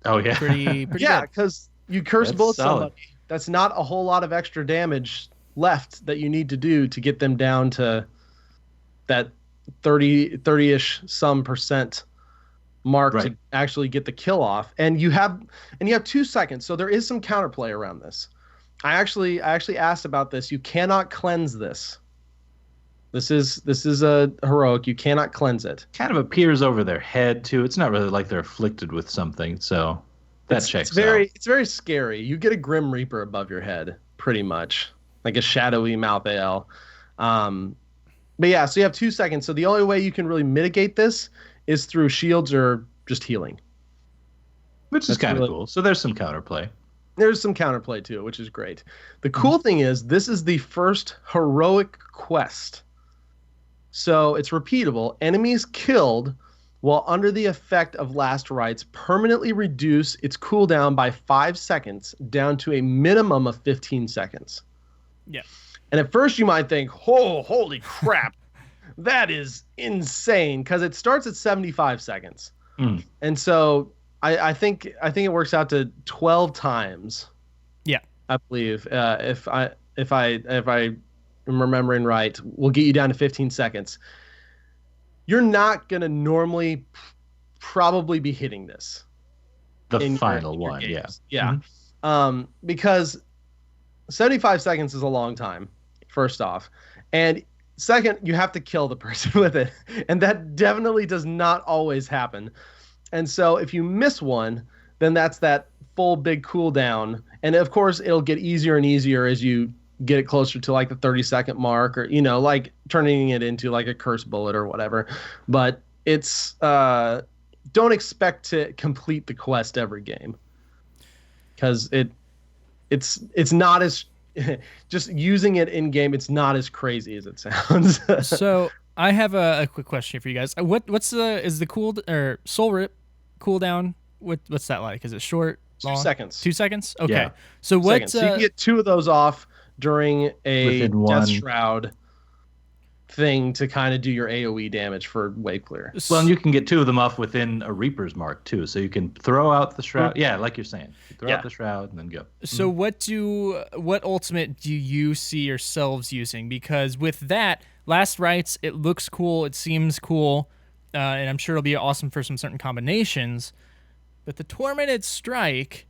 Oh, yeah. pretty Yeah, good. because you curse That's bullet solid. somebody. That's not a whole lot of extra damage left that you need to do to get them down to that 30-ish some percent mark Right. to actually get the kill off. And you have 2 seconds, so there is some counterplay around this. I actually asked about this. You cannot cleanse this. This is a heroic. You cannot cleanse it. Kind of appears over their head, too. It's not really like they're afflicted with something, so that checks out. It's very scary. You get a Grim Reaper above your head, pretty much, like a shadowy Malthael. But yeah, so you have 2 seconds. So the only way you can really mitigate this is through shields or just healing. Which is That's kind of really- cool. So there's some counterplay. There's some counterplay to it, which is great. The cool thing is this is the first heroic quest. So it's repeatable. Enemies killed while under the effect of last rites permanently reduce its cooldown by 5 seconds down to a minimum of 15 seconds. Yeah. And at first you might think, oh, holy crap, that is insane, because it starts at 75 seconds. Mm. And so I think it works out to 12 times. Yeah. I believe if I am remembering right, will get you down to 15 seconds. You're not going to normally probably be hitting this. The in final your one, games. yeah. Yeah. Because 75 seconds is a long time, first off. And second, you have to kill the person with it. And that definitely does not always happen. And so if you miss one, then that's that full big cooldown. And of course, it'll get easier and easier as you get it closer to like the 30-second mark, or, like turning it into like a curse bullet or whatever. But it's don't expect to complete the quest every game, because it's not as just using it in game. It's not as crazy as it sounds. So I have a quick question for you guys. What's the Soul Rip cooldown? What's that like? Is it short? 2 long? seconds. 2 seconds. Okay. Yeah. So what? Seconds. So you can get 2 of those off during a Within Death one. Shroud thing to kind of do your AoE damage for way clear. Well, and you can get 2 of them off within a Reaper's Mark, too. So you can throw out the Shroud. Yeah, like you're saying. You throw Yeah. out the Shroud and then go. So what ultimate do you see yourselves using? Because with that last rites, it looks cool, it seems cool, and I'm sure it'll be awesome for some certain combinations. But the Tormented Strike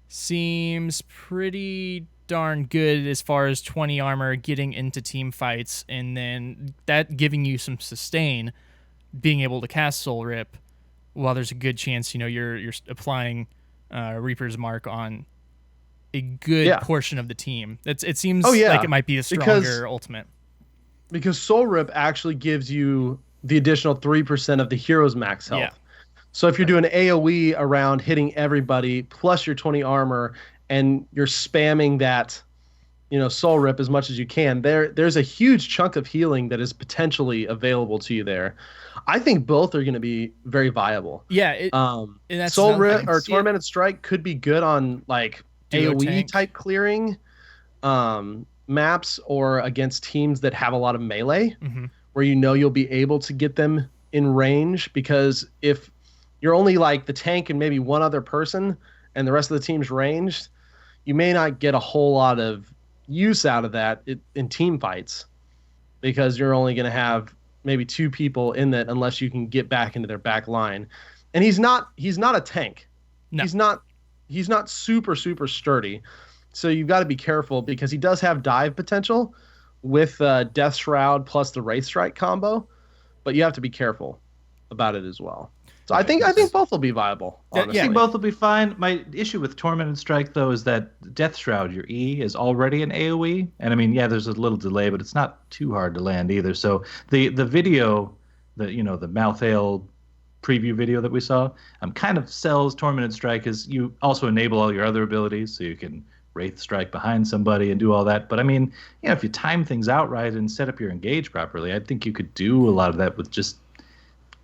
seems pretty darn good as far as 20 armor, getting into team fights, and then that giving you some sustain, being able to cast Soul Rip while there's a good chance you're applying Reaper's Mark on a good portion of the team. It seems like it might be a stronger ultimate. Because Soul Rip actually gives you the additional 3% of the hero's max health. Yeah. So if you're doing AoE around hitting everybody plus your 20 armor, and you're spamming that, Soul Rip as much as you can, there's a huge chunk of healing that is potentially available to you there. I think both are going to be very viable. Yeah. And that's Soul another Rip thing. or Tormented Strike could be good on like Duo AoE tank. type clearing. maps or against teams that have a lot of melee, Mm-hmm. where you know you'll be able to get them in range, because if you're only like the tank and maybe one other person and the rest of the team's ranged, you may not get a whole lot of use out of that in team fights, because you're only going to have maybe two people in that unless you can get back into their back line. And he's not a tank. No. He's not super sturdy. So you've got to be careful, because he does have dive potential with Death Shroud plus the Wraith Strike combo, but you have to be careful about it as well. So I think both will be viable. Honestly. I think both will be fine. My issue with Tormented Strike, though, is that Death Shroud, your E, is already an AoE. And I mean, yeah, there's a little delay, but it's not too hard to land either. So the video, the Malthael preview video that we saw, kind of sells Tormented Strike as you also enable all your other abilities, so you can Wraith Strike behind somebody and do all that. But I mean, if you time things out right and set up your engage properly, I think you could do a lot of that with just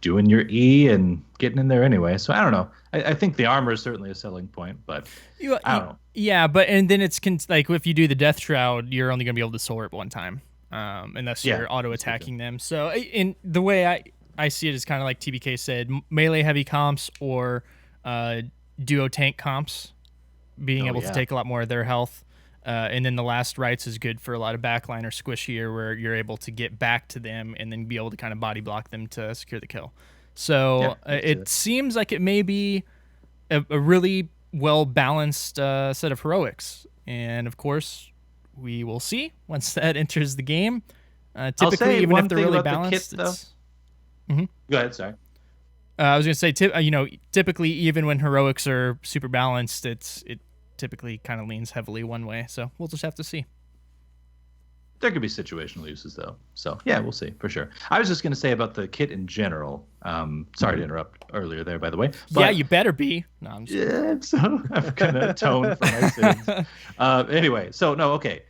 doing your E and getting in there anyway. So I don't know. I think the armor is certainly a selling point, but I don't know. Yeah, but and then it's like if you do the Death Shroud, you're only going to be able to soul rip one time, unless you're auto attacking them. So in the way I see it is kind of like TBK said, melee heavy comps or duo tank comps, being able to take a lot more of their health. And then the last Rites is good for a lot of backline or squishier, where you're able to get back to them and then be able to kind of body block them to secure the kill. So it seems like it may be a really well-balanced set of heroics. And, of course, we will see once that enters the game. Typically, even if they're really balanced, the kit, though. Go ahead, sorry. I was going to say, typically, even when heroics are super balanced, it typically kind of leans heavily one way. So we'll just have to see. There could be situational uses, though. So, yeah, we'll see, for sure. I was just going to say about the kit in general. Sorry to interrupt earlier there, by the way. But, yeah, you better be. No, I'm just yeah, so I'm going to atone for my sins. Anyway, so, no, okay.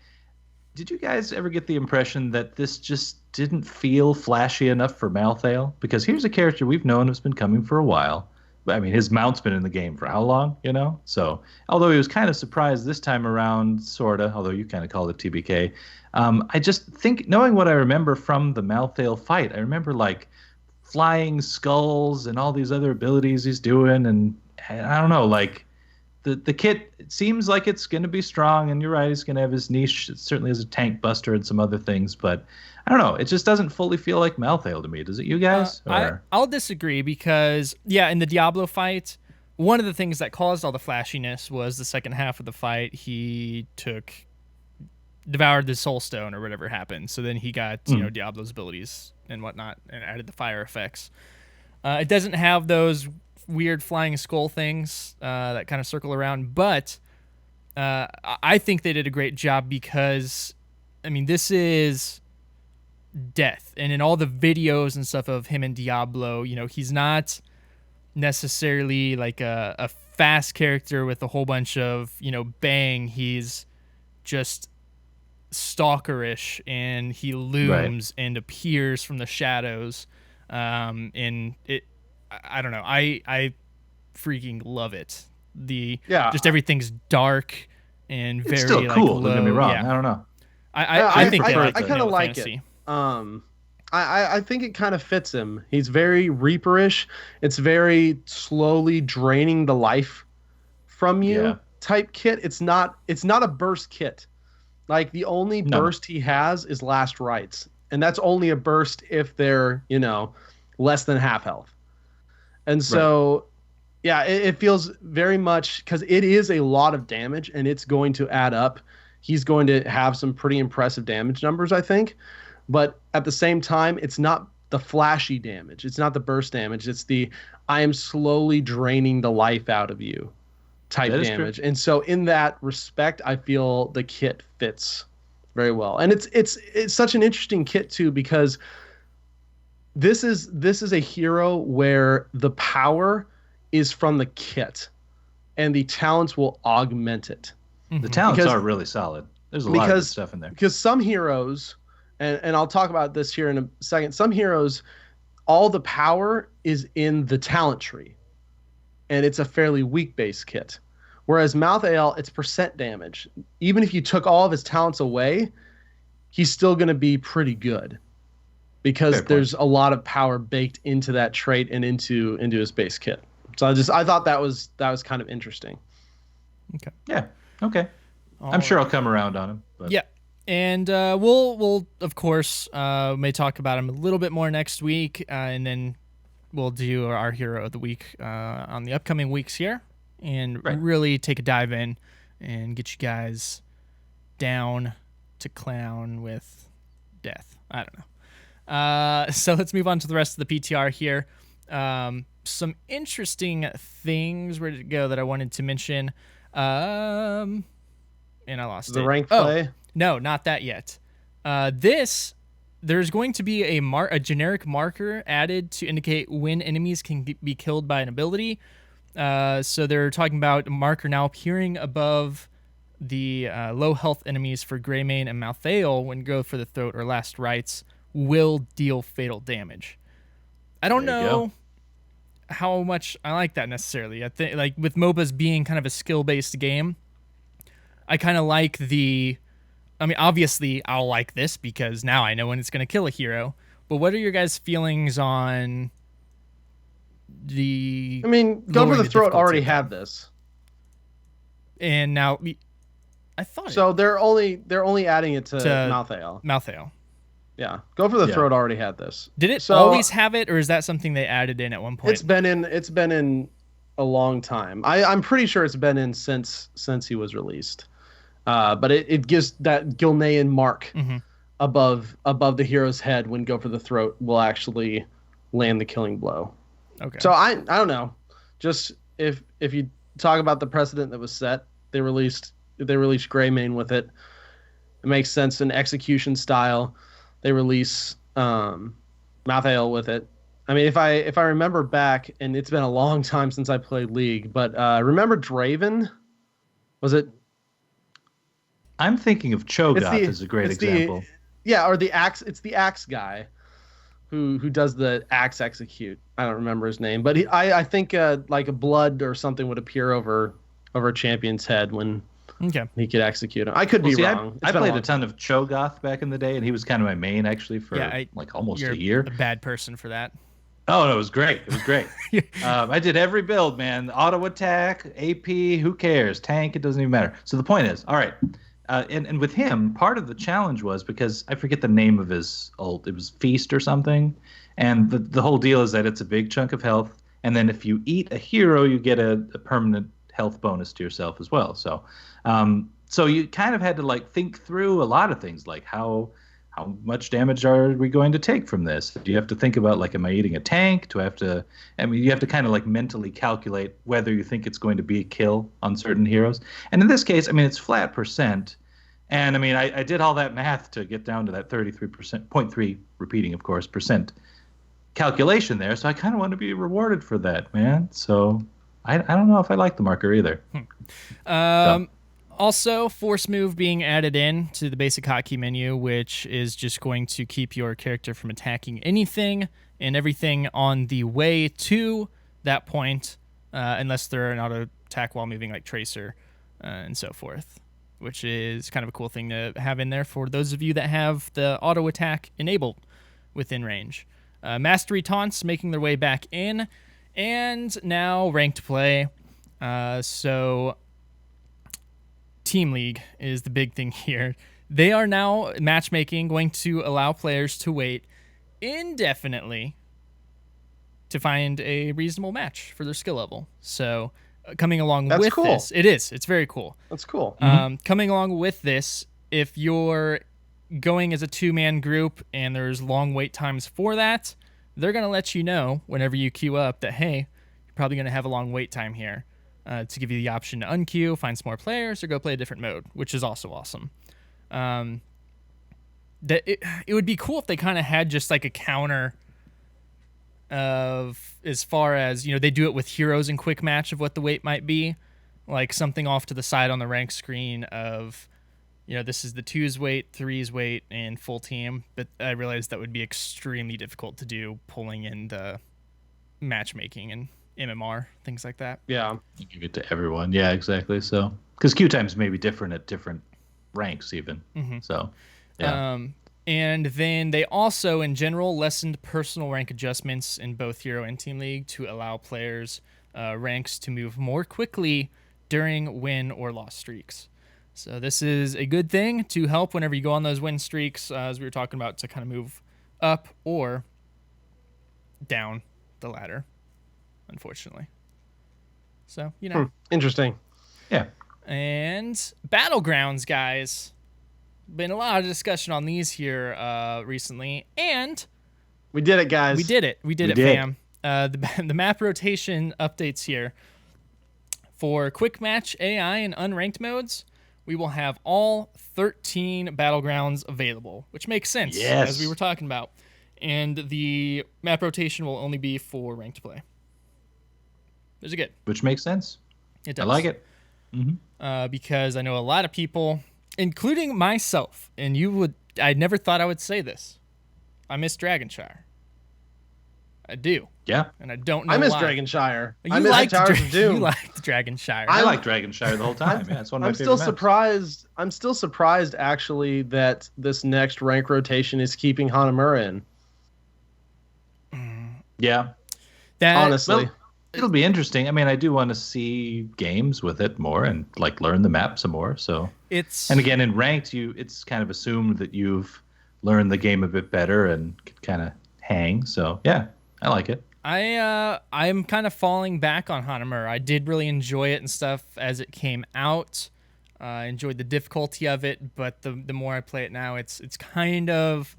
Did you guys ever get the impression that this just didn't feel flashy enough for Malthael? Because here's a character we've known has been coming for a while. I mean, his mount's been in the game for how long, So, although he was kind of surprised this time around, sort of, although you kind of called it TBK, I just think, knowing what I remember from the Malthael fight, I remember, like, flying skulls and all these other abilities he's doing, and I don't know, like, the kit, it seems like it's going to be strong, and you're right, he's going to have his niche, certainly as a tank buster and some other things, but I don't know, it just doesn't fully feel like Malthael to me. Does it you guys? I'll disagree, because, in the Diablo fight, one of the things that caused all the flashiness was the second half of the fight, he devoured the soul stone or whatever happened, so then he got Diablo's abilities and whatnot, and added the fire effects. It doesn't have those weird flying skull things that kind of circle around, but I think they did a great job, because this is death, and in all the videos and stuff of him and Diablo, he's not necessarily like a fast character with a whole bunch of bang. He's just stalkerish, and he looms and appears from the shadows, and it, I don't know, I freaking love it. Just everything's dark and very, it's still cool, low. Don't get me wrong. I don't know. I think I kind of like it. I think it kind of fits him. He's very Reaperish. It's very slowly draining the life from you type kit. It's not a burst kit. Like, the only burst he has is last rites, and that's only a burst if they're less than half health. And so it feels very much, because it is a lot of damage and it's going to add up. He's going to have some pretty impressive damage numbers, I think. But at the same time, it's not the flashy damage. It's not the burst damage. It's the I am slowly draining the life out of you type damage. And so in that respect, I feel the kit fits very well. And it's such an interesting kit too, because this is a hero where the power is from the kit and the talents will augment it. The talents are really solid. There's a lot of good stuff in there. Because some heroes, and I'll talk about this here in a second, some heroes, all the power is in the talent tree, and it's a fairly weak base kit. Whereas Malthael, it's percent damage. Even if you took all of his talents away, he's still going to be pretty good because there's a lot of power baked into that trait and into his base kit. So I thought that was kind of interesting. Okay. Yeah. Okay. I'm sure I'll come around on him. But. Yeah. And we'll of course may talk about him a little bit more next week, and then we'll do our hero of the week on the upcoming weeks here, and really take a dive in and get you guys down to clown with death. I don't know. So let's move on to the rest of the PTR here. Some interesting things ready to go that I wanted to mention. And I lost the it. rank play. No, not that yet. There's going to be a generic marker added to indicate when enemies can be killed by an ability. So they're talking about a marker now appearing above the low health enemies for Greymane and Malthael when go for the throat or last rites will deal fatal damage. I don't know how much I like that necessarily. I think, like, with MOBAs being kind of a skill-based game, I kind of like obviously I'll like this because now I know when it's going to kill a hero. But what are your guys' feelings on the... Go for the throat already had this. And now... I thought so. They're only adding it to Malthael. Malthael. Yeah, go for the throat already had this. Did it always have it, or is that something they added in at one point? It's been in a long time. I'm pretty sure it's been in since he was released. But it gives that Gilnean mark above the hero's head when go for the throat will actually land the killing blow. Okay. So I don't know. Just if you talk about the precedent that was set, they released Greymane with it. It makes sense in execution style. They release Malthael with it. If I remember back, and it's been a long time since I played League, but remember Draven? Was it? I'm thinking of Cho'Gath as a great example. Or the axe. It's the axe guy who does the axe execute. I don't remember his name, but I think like a blood or something would appear over a champion's head when he could execute him. I could be wrong. I played a ton of Cho'Gath back in the day, and he was kind of my main actually for almost a year. A bad person for that. Oh, no, it was great. It was great. I did every build, man. Auto attack, AP, who cares? Tank, it doesn't even matter. So the point is, all right. And with him, part of the challenge was because I forget the name of his ult. It was Feast or something. And the whole deal is that it's a big chunk of health. And then if you eat a hero, you get a permanent health bonus to yourself as well. So you kind of had to think through a lot of things, like how much damage are we going to take from this? Do you have to think about, am I eating a tank? You have to kind of mentally calculate whether you think it's going to be a kill on certain heroes. And in this case, it's flat percent. And I did all that math to get down to that 33%, 0.3 repeating, of course, percent calculation there. So I kind of want to be rewarded for that, man. So I don't know if I like the marker either. Also, force move being added in to the basic hotkey menu, which is just going to keep your character from attacking anything and everything on the way to that point, unless they're an auto attack while moving, like Tracer and so forth, which is kind of a cool thing to have in there for those of you that have the auto attack enabled within range. Mastery taunts making their way back in, and now ranked play. So Team League is the big thing here. They are now matchmaking, going to allow players to wait indefinitely to find a reasonable match for their skill level. So coming along That's with cool. this, it's very cool. That's cool. Coming along with this, if you're going as a two-man group and there's long wait times for that, they're going to let you know whenever you queue up that, hey, you're probably going to have a long wait time here. To give you the option to unqueue, find some more players, or go play a different mode, which is also awesome. It would be cool if they kind of had just a counter of, as far as, they do it with heroes in quick match of what the wait might be, like something off to the side on the rank screen of, this is the 2's wait, 3's wait, and full team. But I realized that would be extremely difficult to do, pulling in the matchmaking and MMR, things like that. Yeah. You give it to everyone. Yeah, exactly. So, because queue times may be different at different ranks, even. So, yeah. And then they also, in general, lessened personal rank adjustments in both Hero and Team League to allow players' ranks to move more quickly during win or loss streaks. So this is a good thing to help whenever you go on those win streaks, as we were talking about, to kind of move up or down the ladder, unfortunately. So, Interesting. Yeah. And Battlegrounds, guys. Been a lot of discussion on these here recently, and We did it, guys. we did it, fam. The map rotation updates here. For quick match, AI, and unranked modes, we will have all 13 Battlegrounds available, which makes sense, Yes. as we were talking about. And the map rotation will only be for ranked play. Those are good. Which makes sense. It does. I like it. Because I know a lot of people, including myself, and I never thought I would say this. I miss Dragonshire. I do. Yeah. And I don't know I miss why. Dragonshire. You I miss liked Towers of Doom. You liked Dragonshire. I like Dragonshire the whole time. Yeah, it's one of my I'm favorite still maps. surprised. I'm still surprised, actually, that this next rank rotation is keeping Hanamura in. Yeah. That, Honestly, Well, it'll be interesting. I mean, I do want to see games with it more and like learn the map some more. So, it's and again, in ranked, it's kind of assumed that you've learned the game a bit better and can kind of hang. So, yeah, I like it. I'm kind of falling back on Hanamura. I did really enjoy it and stuff as it came out. I enjoyed the difficulty of it, but the more I play it now, it's kind of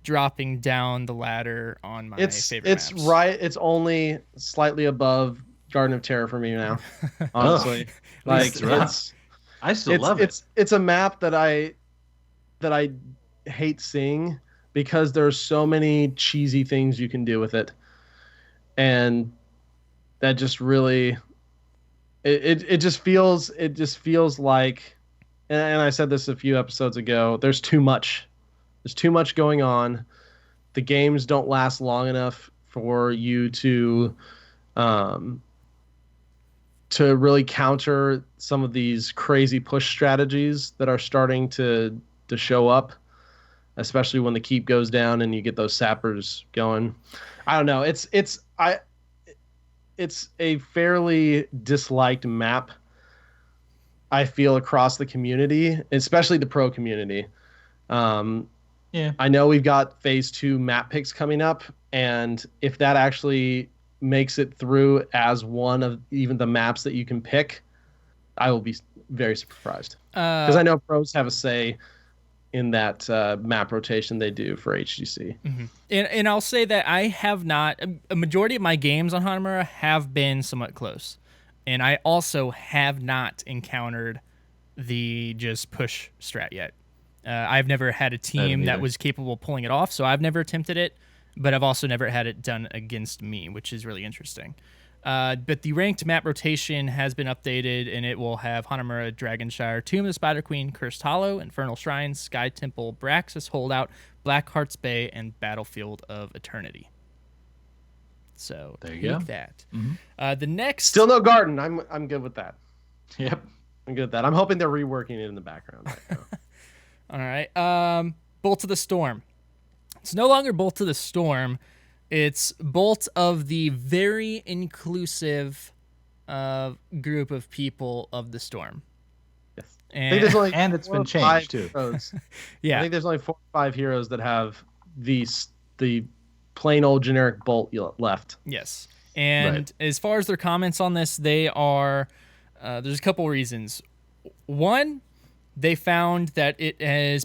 dropping down the ladder on my favorite it's maps. right. It's only slightly above Garden of Terror for me now. Honestly, like It's I still love it. It's a map that I hate seeing because there's so many cheesy things you can do with it, and that just really it just feels like, and I said this a few episodes ago. There's too much going on. The games don't last long enough for you to really counter some of these crazy push strategies that are starting to show up, especially when the keep goes down and you get those sappers going. I don't know. It's a fairly disliked map, I feel, across the community, especially the pro community. Yeah. I know we've got phase 2 map picks coming up, and if that actually makes it through as one of even the maps that you can pick, I will be very surprised. Because I know pros have a say in that map rotation they do for HGC. Mm-hmm. And I'll say that I have not, a majority of my games on Hanamura have been somewhat close. And I also have not encountered the just push strat yet. I've never had a team that was capable of pulling it off, so I've never attempted it, but I've also never had it done against me, which is really interesting. But the ranked map rotation has been updated, and it will have Hanamura, Dragonshire, Tomb of the Spider Queen, Cursed Hollow, Infernal Shrine, Sky Temple, Braxis Holdout, Blackheart's Bay, and Battlefield of Eternity. So there you take go. that. Mm-hmm. The next... Still no garden. I'm good with that. Yep. I'm good with that. I'm hoping they're reworking it in the background right now. All right. Bolt of the Storm. It's no longer Bolt of the Storm. It's Bolt of the very inclusive group of people of the Storm. Yes. And, I think there's only And it's 4 been or 5 changed, too. heroes. yeah. I think there's only 4 or 5 heroes that have the plain old generic bolt left. Yes. And as far as their comments on this, they are there's a couple reasons. One, they found that it's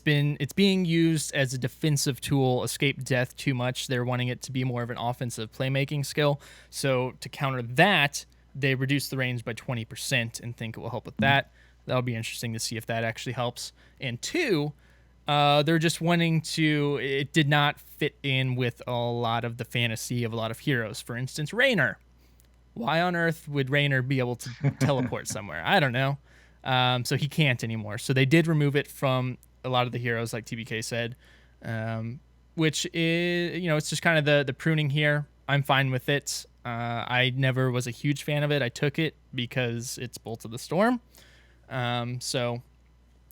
being used as a defensive tool, escape death too much. They're wanting it to be more of an offensive playmaking skill. So to counter that, they reduced the range by 20% and think it will help with that. That'll be interesting to see if that actually helps. And 2, they're just wanting to, it did not fit in with a lot of the fantasy of a lot of heroes. For instance, Raynor. Why on earth would Raynor be able to teleport somewhere? I don't know. So he can't anymore. So they did remove it from a lot of the heroes, like TBK said, which is, it's just kind of the pruning here. I'm fine with it. I never was a huge fan of it. I took it because it's Bolt of the Storm. So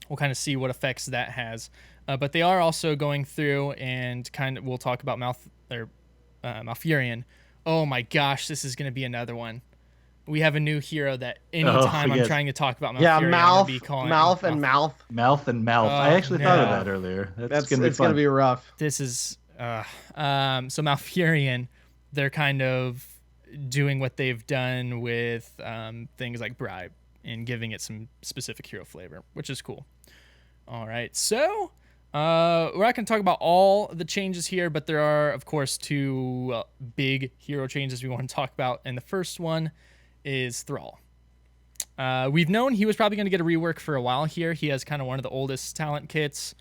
we'll kind of see what effects that has. But they are also going through and we'll talk about Malfurion. Oh my gosh, this is going to be another one. We have a new hero that anytime I'm trying to talk about Malfurion, yeah, Malf, and Malf. Malth and Malf. I actually thought of that earlier. It's gonna be rough. This is so Malfurion, they're kind of doing what they've done with things like Bribe and giving it some specific hero flavor, which is cool. All right, so we're not going to talk about all the changes here, but there are, of course, two big hero changes we want to talk about, and the first one is Thrall. We've known he was probably going to get a rework for a while here. He has kind of one of the oldest talent kits,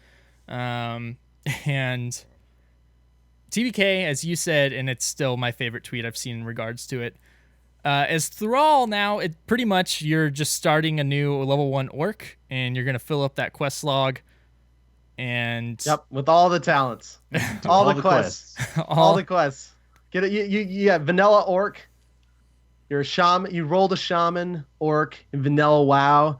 and TBK, as you said, and it's still my favorite tweet I've seen in regards to it, as Thrall now, it pretty much you're just starting a new level 1 orc, and you're going to fill up that quest log, and with all the talents, all the quests, all the quests. Get it? You got vanilla orc. You're a shaman. You rolled a shaman orc in vanilla WoW,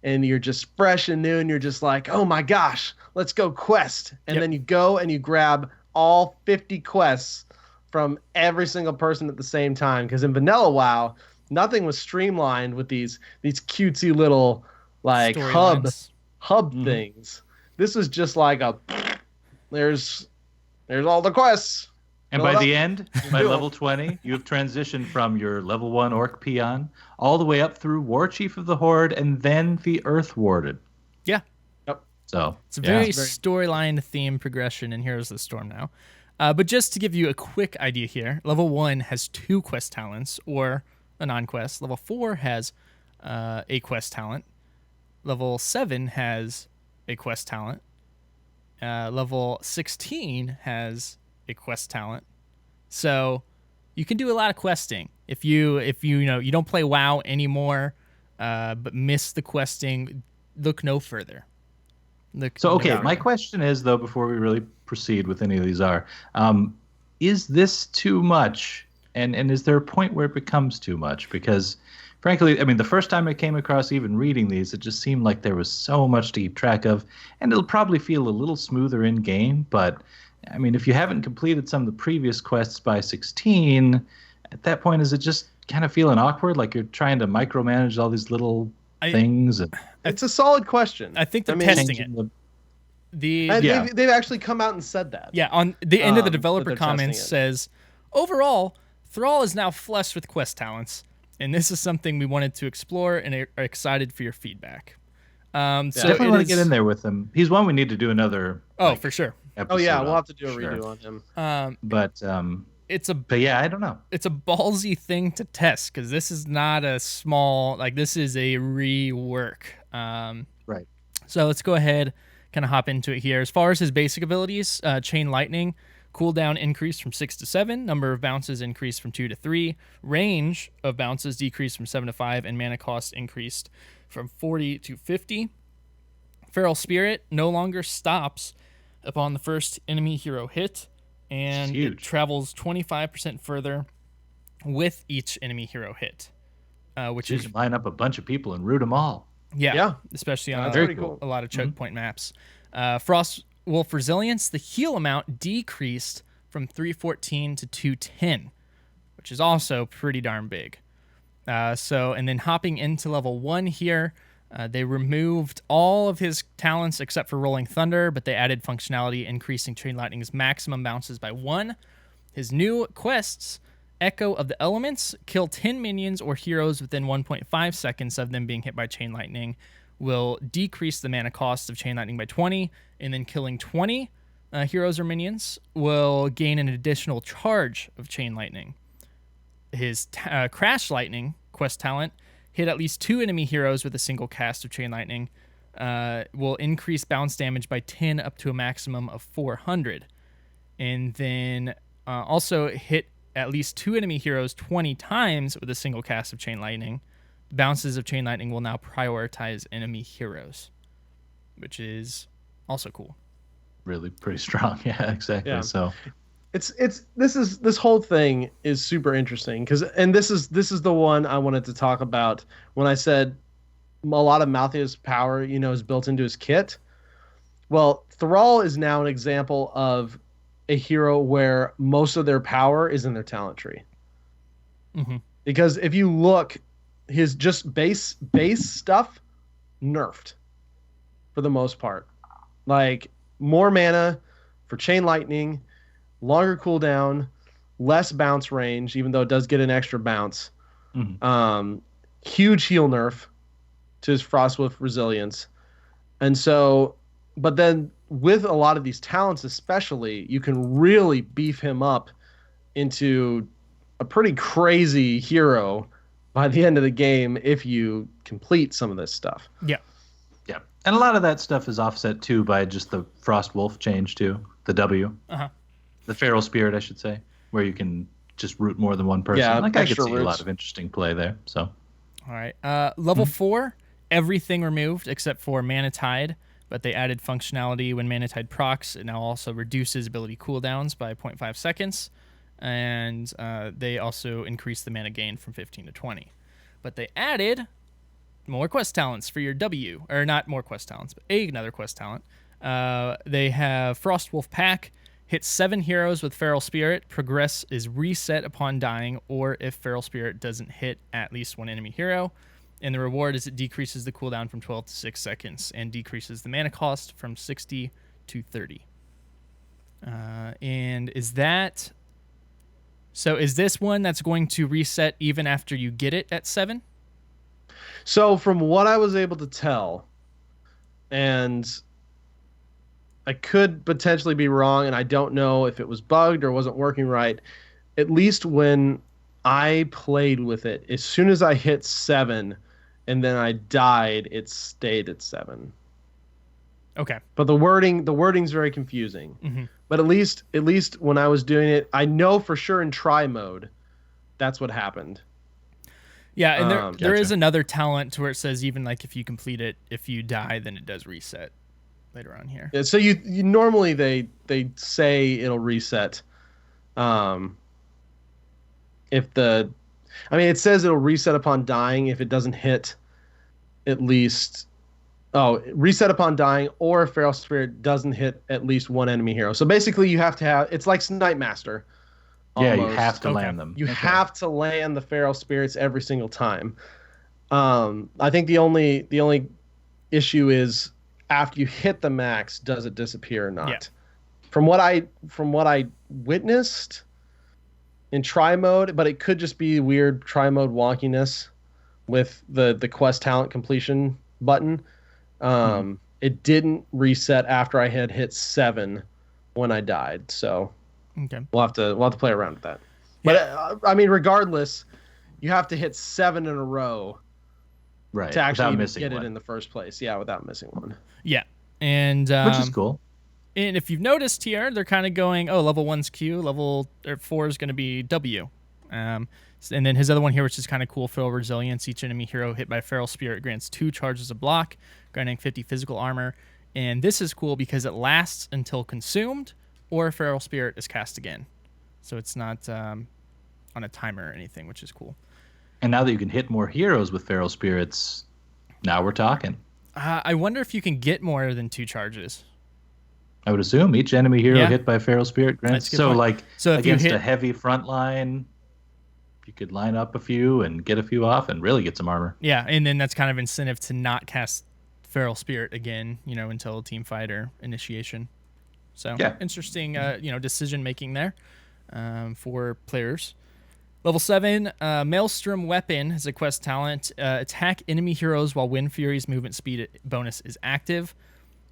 and you're just fresh and new, and you're just like, oh my gosh, let's go quest, and then you go and you grab all 50 quests from every single person at the same time, because in vanilla WoW, nothing was streamlined with these cutesy little like hub things. This was just like there's all the quests. And by the end, by level 20, you have transitioned from your level 1 orc peon all the way up through War Chief of the Horde and then the Earth Warded. Yeah. Yep. So it's a very storyline theme progression in Heroes of the Storm now. But just to give you a quick idea here, level 1 has 2 quest talents or a non-quest. Level 4 has a quest talent. Level 7 has a quest talent. Level 16 has a quest talent. So you can do a lot of questing. If you you don't play WoW anymore, but miss the questing, look no further. My question is, though, before we really proceed with any of these is this too much? And is there a point where it becomes too much? Because frankly, I mean, the first time I came across even reading these, it just seemed like there was so much to keep track of, and it'll probably feel a little smoother in game. But I mean, if you haven't completed some of the previous quests by 16, at that point, is it just kind of feeling awkward? Like you're trying to micromanage all these little things? It's a solid question. I think they're testing it. They've actually come out and said that. Yeah, on the end of the developer comments says, overall, Thrall is now flushed with quest talents, and this is something we wanted to explore and are excited for your feedback. So definitely want to get in there with him. He's one we need to do another. For sure. We'll have to do a redo on him. But I don't know. It's a ballsy thing to test because this is not a small, this is a rework. Right. So let's go ahead, kind of hop into it here. As far as his basic abilities, Chain Lightning, cooldown increased from 6 to 7, number of bounces increased from 2 to 3, range of bounces decreased from 7 to 5, and mana cost increased from 40 to 50. Feral Spirit no longer stops upon the first enemy hero hit, and it travels 25% further with each enemy hero hit, which is line up a bunch of people and root them all. Yeah, especially on a lot of choke point maps. Frost Wolf Resilience, the heal amount decreased from 314 to 210, which is also pretty darn big. And then hopping into level 1 here, they removed all of his talents except for Rolling Thunder, but they added functionality increasing Chain Lightning's maximum bounces by 1. His new quests, Echo of the Elements, kill 10 minions or heroes within 1.5 seconds of them being hit by Chain Lightning, will decrease the mana cost of Chain Lightning by 20, and then killing 20 heroes or minions will gain an additional charge of Chain Lightning. His Crash Lightning quest talent, hit at least 2 enemy heroes with a single cast of Chain Lightning, will increase bounce damage by 10 up to a maximum of 400. And then also hit at least 2 enemy heroes 20 times with a single cast of Chain Lightning. Bounces of Chain Lightning will now prioritize enemy heroes, which is also cool. Really pretty strong. Yeah, exactly. Yeah. So This whole thing is super interesting and this is the one I wanted to talk about when I said a lot of Malthael's power, is built into his kit. Well, Thrall is now an example of a hero where most of their power is in their talent tree. Mm-hmm. Because if you look, his just base stuff nerfed for the most part. Like more mana for Chain Lightning, longer cooldown, less bounce range, even though it does get an extra bounce. Mm-hmm. Huge heal nerf to his Frostwolf resilience. And so, but then with a lot of these talents especially, you can really beef him up into a pretty crazy hero by the end of the game if you complete some of this stuff. Yeah. Yeah. And a lot of that stuff is offset too by just the Frost Wolf change too, the W. Uh-huh. The Feral Spirit, I should say, where you can just root more than one person. Yeah, like I could extra see roots. a lot of interesting play there. So, all right. Level 4, everything removed except for Mana Tide, but they added functionality when Mana Tide procs. It now also reduces ability cooldowns by 0.5 seconds, and they also increased the mana gain from 15 to 20. But they added more quest talents for your W, or not more quest talents, but another quest talent. They have Frostwolf Pack. Hit 7 heroes with Feral Spirit. Progress is reset upon dying, or if Feral Spirit doesn't hit at least one enemy hero. And the reward is it decreases the cooldown from 12 to 6 seconds and decreases the mana cost from 60 to 30. And is that... So is this one that's going to reset even after you get it at 7? So from what I was able to tell, and I could potentially be wrong, and I don't know if it was bugged or wasn't working right, at least when I played with it, as soon as I hit 7 and then I died, it stayed at 7. Okay. But the wording's very confusing. Mm-hmm. But at least when I was doing it, I know for sure in try mode, that's what happened. Yeah, and there is Gotcha. another talent to where it says even like if you complete it, if you die, then it does reset later on here. Yeah, so you normally they say it'll reset. It says it'll reset upon dying if it doesn't hit at least. Oh, reset upon dying, or if Feral Spirit doesn't hit at least one enemy hero. So basically, you have to have. It's like Snipe Master. yeah, you almost. have to Okay. land them. You Okay. have to land the Feral Spirits every single time. I think the only issue is after you hit the max, does it disappear or not? Yeah. From what I witnessed in try mode, but it could just be weird try mode wonkiness with the quest talent completion button. It didn't reset after I had hit 7 when I died. So Okay. we'll have to play around with that. But regardless, you have to hit 7 in a row right to actually without even missing get one, it in the first place. Yeah, without missing one. Yeah. And which is cool. And if you've noticed here, they're kind of going, oh, level 1's Q, level 4 is going to be W. And then his other one here, which is kind of cool, Feral Resilience. Each enemy hero hit by Feral Spirit grants 2 charges of block, granting 50 physical armor. And this is cool because it lasts until consumed or Feral Spirit is cast again. So it's not on a timer or anything, which is cool. And now that you can hit more heroes with Feral Spirits, now we're talking. I wonder if you can get more than 2 charges. I would assume each enemy hero Yeah. hit by Feral Spirit grants. That's a good point. So if you against hit- a heavy front line, you could line up a few and get a few off and really get some armor. Yeah, and then that's kind of incentive to not cast Feral Spirit again, until team fight or initiation. So Yeah. interesting, decision making there for players. Level 7, Maelstrom Weapon is a quest talent. Attack enemy heroes while Wind Fury's movement speed bonus is active.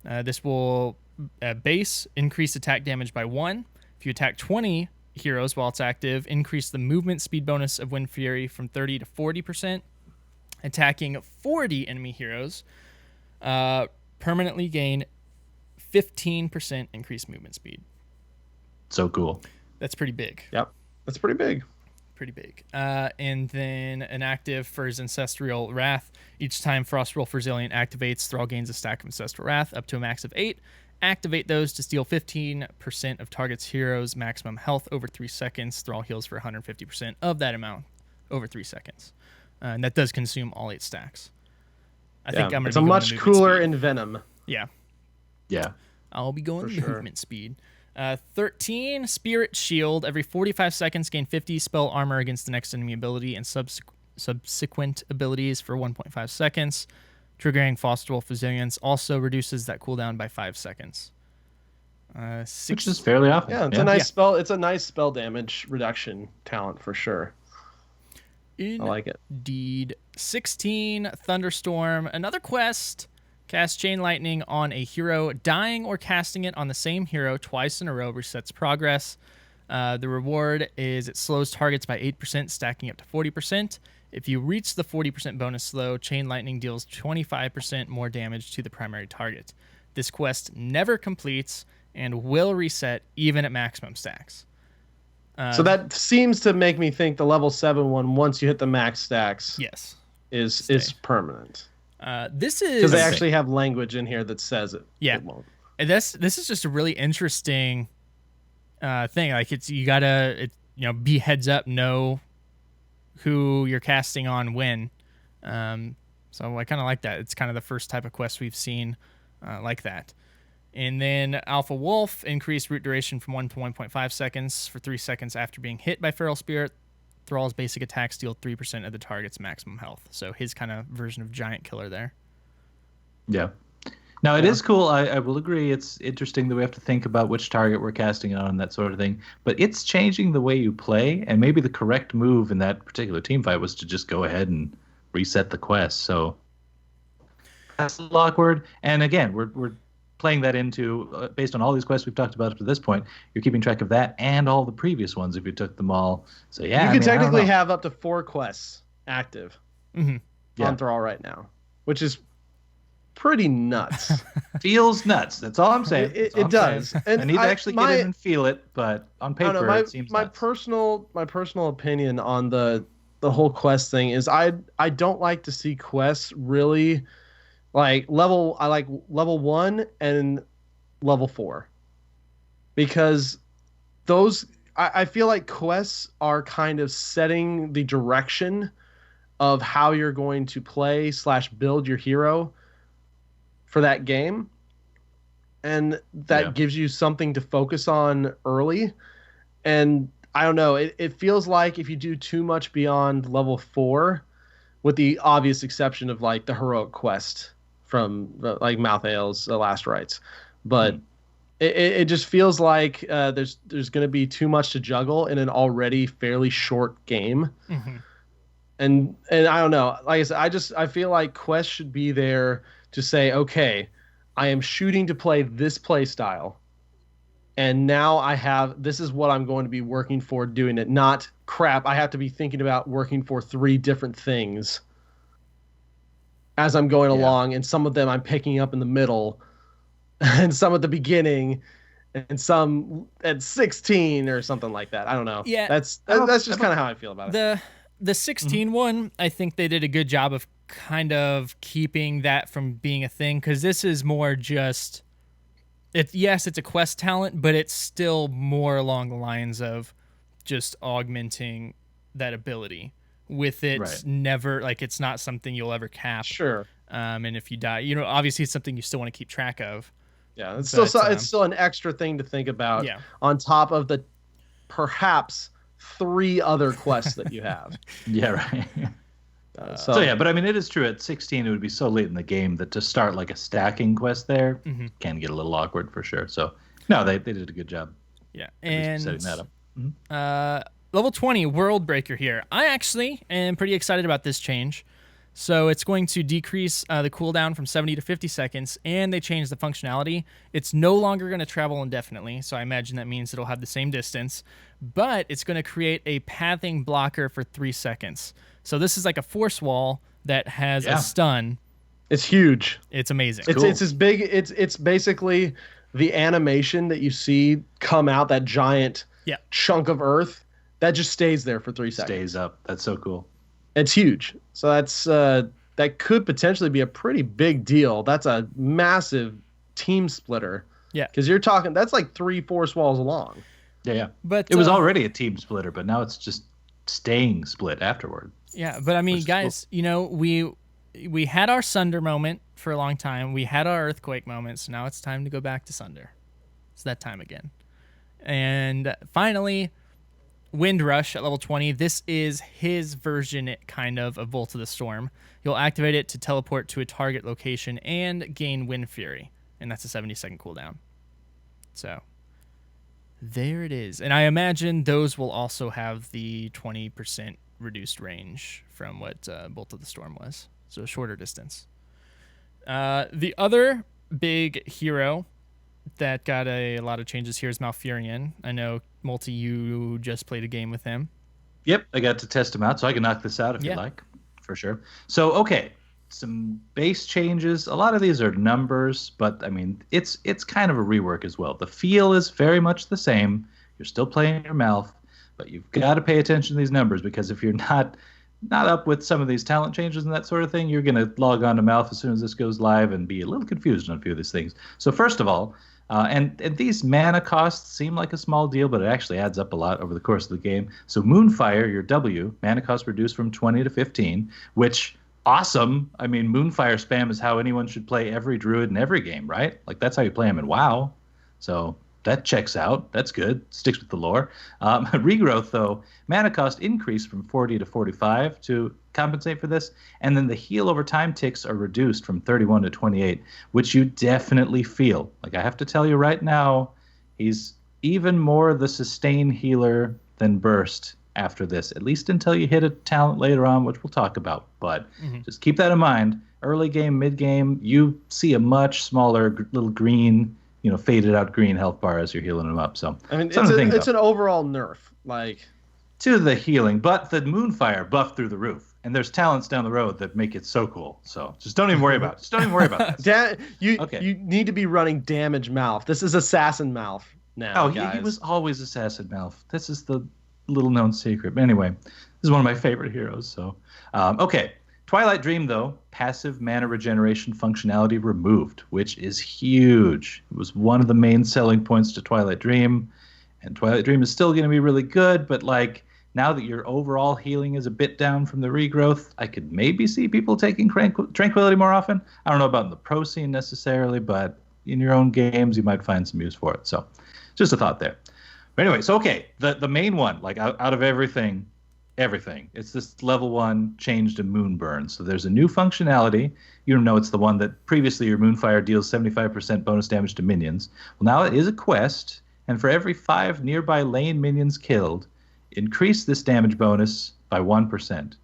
This will base increase attack damage by 1. If you attack 20 heroes while it's active, increase the movement speed bonus of Wind Fury from 30 to 40%. Attacking 40 enemy heroes, permanently gain 15% increased movement speed. So cool. That's pretty big. Yep, that's pretty big. pretty big. And then an active for his Ancestral Wrath. Each time Frostwolf Resilient activates, Thrall gains a stack of Ancestral Wrath up to a max of 8. Activate those to steal 15% of target's hero's maximum health over 3 seconds. Thrall heals for 150% of that amount over 3 seconds. And that does consume all 8 stacks. I think I'm going to be going It's a much cooler speed. in Venom. Yeah. Yeah. I'll be going For sure. movement speed. 13, Spirit Shield. Every 45 seconds, gain 50 spell armor against the next enemy ability and subsequent abilities for 1.5 seconds. Triggering Frostwolf Resilience also reduces that cooldown by 5 seconds. Which is fairly often. Yeah, it's a nice spell. It's a nice spell damage reduction talent for sure. I like it. Indeed. 16, Thunderstorm. Another quest. Cast Chain Lightning on a hero. Dying or casting it on the same hero twice in a row resets progress. The reward is it slows targets by 8%, stacking up to 40%. If you reach the 40% bonus slow, Chain Lightning deals 25% more damage to the primary target. This quest never completes and will reset even at maximum stacks. So that seems to make me think the level 7 one, once you hit the max stacks, Yes. is permanent. This is Because they actually have language in here that says it. Yeah. It won't. And this is just a really interesting thing. Like you gotta be heads up, know who you're casting on when. So I kind of like that. It's kind of the first type of quest we've seen like that. And then Alpha Wolf, increased root duration from 1 to 1.5 seconds for 3 seconds after being hit by Feral Spirit. Thrall's basic attacks deal 3% of the target's maximum health. So his kind of version of Giant Killer there. Yeah. Now, it is cool. I will agree. It's interesting that we have to think about which target we're casting on and that sort of thing. But it's changing the way you play. And maybe the correct move in that particular team fight was to just go ahead and reset the quest. So that's a little awkward. And again, we're playing that into, based on all these quests we've talked about up to this point, you're keeping track of that and all the previous ones if you took them all. So yeah, you can technically I don't know. have up to 4 quests active on Thrall right now, which is pretty nuts. Feels nuts. That's all I'm saying. It does. And I need to actually get in and feel it, but on paper it seems my nuts. personal opinion on the whole quest thing is I don't like to see quests really like level 1 and level 4, because those I feel like quests are kind of setting the direction of how you're going to play / build your hero for that game, and that gives you something to focus on early. And I don't know, it feels like if you do too much beyond level 4, with the obvious exception of like the heroic quest from like Malthael's Last Rites, but it just feels like there's going to be too much to juggle in an already fairly short game. And I don't know, like I said, I feel like quests should be there to say, okay, I am shooting to play this play style, and now this is what I'm going to be working for doing it. Not crap, I have to be thinking about working for 3 different things as I'm going along, and some of them I'm picking up in the middle, and some at the beginning, and some at 16 or something like that. I don't know. Yeah, that's just kind of how I feel about it. The 16 one, I think they did a good job of kind of keeping that from being a thing, because this is more just it's a quest talent, but it's still more along the lines of just augmenting that ability with it. Never, like, it's not something you'll ever cap. Sure. And if you die, obviously it's something you still want to keep track of. Yeah, it's still an extra thing to think about on top of the perhaps 3 other quests that you have. Yeah, right. So yeah, but I mean, it is true. At 16, it would be so late in the game that to start like a stacking quest there can get a little awkward for sure. So no, they did a good job. Yeah, and setting that up. Level 20, World Breaker here. I actually am pretty excited about this change. So it's going to decrease the cooldown from 70 to 50 seconds, and they changed the functionality. It's no longer going to travel indefinitely, so I imagine that means it'll have the same distance, but it's going to create a pathing blocker for 3 seconds. So this is like a force wall that has a stun. It's huge. It's amazing. It's as big. It's basically the animation that you see come out, that giant chunk of earth that just stays there for 3 seconds. Stays up. That's so cool. It's huge. So that could potentially be a pretty big deal. That's a massive team splitter. Yeah. Because you're talking, that's like 3 force walls along. Yeah. But it was already a team splitter, but now it's just staying split afterward. Yeah, but I mean, guys, cool. We had our Sunder moment for a long time. We had our Earthquake moment, so now it's time to go back to Sunder. It's that time again. And finally, Wind Rush at level 20. This is his version, kind of Bolt of the Storm. You'll activate it to teleport to a target location and gain Wind Fury, and that's a 70-second cooldown. So there it is. And I imagine those will also have the 20% reduced range from what Bolt of the Storm was, so a shorter distance. The other big hero that got a lot of changes here is Malfurion. I know, Multi, you just played a game with him. Yep, I got to test him out, so I can knock this out if you like, for sure. So, okay, some base changes. A lot of these are numbers, but, I mean, it's kind of a rework as well. The feel is very much the same. You're still playing your Malf, but you've got to pay attention to these numbers, because if you're not up with some of these talent changes and that sort of thing, you're going to log on to Malf as soon as this goes live and be a little confused on a few of these things. So first of all, and these mana costs seem like a small deal, but it actually adds up a lot over the course of the game. So Moonfire, your W, mana cost reduced from 20 to 15, which, awesome. I mean, Moonfire spam is how anyone should play every druid in every game, right? Like, that's how you play them in WoW. So that checks out. That's good. Sticks with the lore. Regrowth, though, mana cost increased from 40 to 45 to compensate for this. And then the heal over time ticks are reduced from 31 to 28, which you definitely feel. Like, I have to tell you right now, he's even more the sustain healer than burst after this, at least until you hit a talent later on, which we'll talk about. But just keep that in mind. Early game, mid game, you see a much smaller little green, faded out green health bar as you're healing them up. So I mean, it's an overall nerf, like, to the healing, but the Moonfire buff through the roof. And there's talents down the road that make it so cool. So just don't even worry about it. Just don't even worry about this. You need to be running damage Malf. This is Assassin Malf now, guys. He was always Assassin Malf. This is the little-known secret. But anyway, this is one of my favorite heroes. So, okay. Twilight Dream, though, passive mana regeneration functionality removed, which is huge. It was one of the main selling points to Twilight Dream. And Twilight Dream is still going to be really good, but, like, now that your overall healing is a bit down from the regrowth, I could maybe see people taking Tranquility more often. I don't know about in the pro scene necessarily, but in your own games, you might find some use for it. So just a thought there. But anyway, so okay, the main one, like out of everything, it's this level 1 change to Moonburn. So there's a new functionality. You know it's the one that previously your Moonfire deals 75% bonus damage to minions. Well, now it is a quest, and for every 5 nearby lane minions killed, increase this damage bonus by 1%. And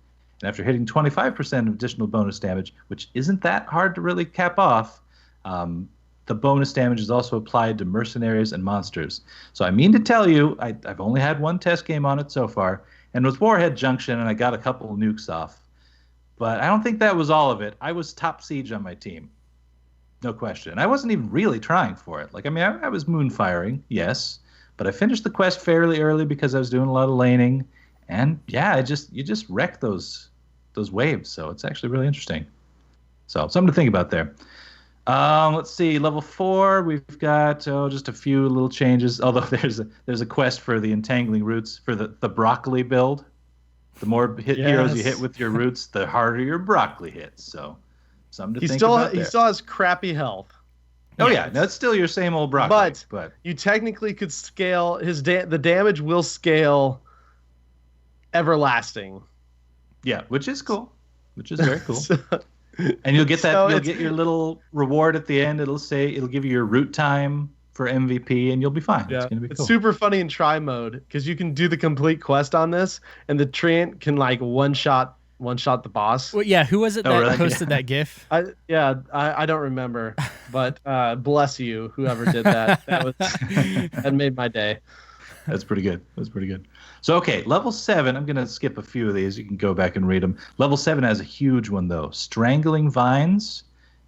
after hitting 25% of additional bonus damage, which isn't that hard to really cap off, the bonus damage is also applied to mercenaries and monsters. So I mean to tell you, I've only had one test game on it so far, and it was Warhead Junction, and I got a couple of nukes off. But I don't think that was all of it. I was top siege on my team. No question. I wasn't even really trying for it. Like, I mean, I was moonfiring, yes, but I finished the quest fairly early because I was doing a lot of laning, and yeah, you just wreck those waves. So it's actually really interesting. So something to think about there. Let's see, level 4, we've got just a few little changes. Although there's a quest for the entangling roots for the broccoli build. The more heroes you hit with your roots, the harder your broccoli hits. So something to think about there. He still has crappy health. Oh yeah, that's still your same old broccoli. But you technically could scale the damage will scale everlasting. Yeah, which is cool. Which is very cool. And you'll get that. You'll get your little reward at the end. It'll give you your root time for MVP, and you'll be fine. Yeah, it's gonna be cool. It's super funny in try mode because you can do the complete quest on this, and the treant can like one shot the boss. Well, yeah, who was it that posted that GIF? I don't remember, but bless you, whoever did that. That made my day. That's pretty good. So, okay, level 7, I'm going to skip a few of these. You can go back and read them. Level 7 has a huge one, though. Strangling Vines,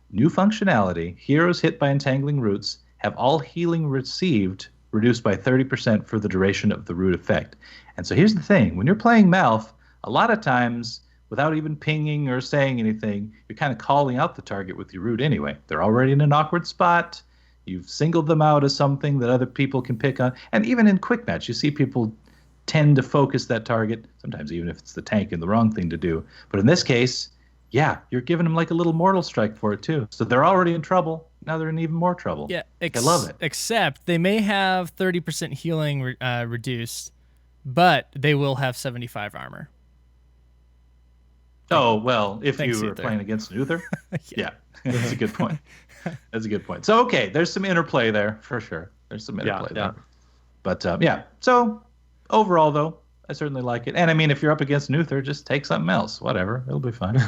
new functionality. Heroes hit by entangling roots have all healing received reduced by 30% for the duration of the root effect. And so here's the thing. When you're playing Malf, a lot of times, without even pinging or saying anything, you're kind of calling out the target with your root anyway. They're already in an awkward spot. You've singled them out as something that other people can pick on. And even in quick match, you see people tend to focus that target, sometimes even if it's the tank and the wrong thing to do. But in this case, yeah, you're giving them like a little mortal strike for it too. So they're already in trouble. Now they're in even more trouble. Yeah, I love it. Except they may have 30% healing reduced, but they will have 75 armor. Oh, well, if Thanks, you were Uther. playing against an Uther. Yeah, that's a good point. That's a good point. So, okay, there's some interplay there for sure. There's some interplay there. But, yeah. So, overall, though, I certainly like it. And, I mean, if you're up against an Uther, just take something else. Whatever. It'll be fine.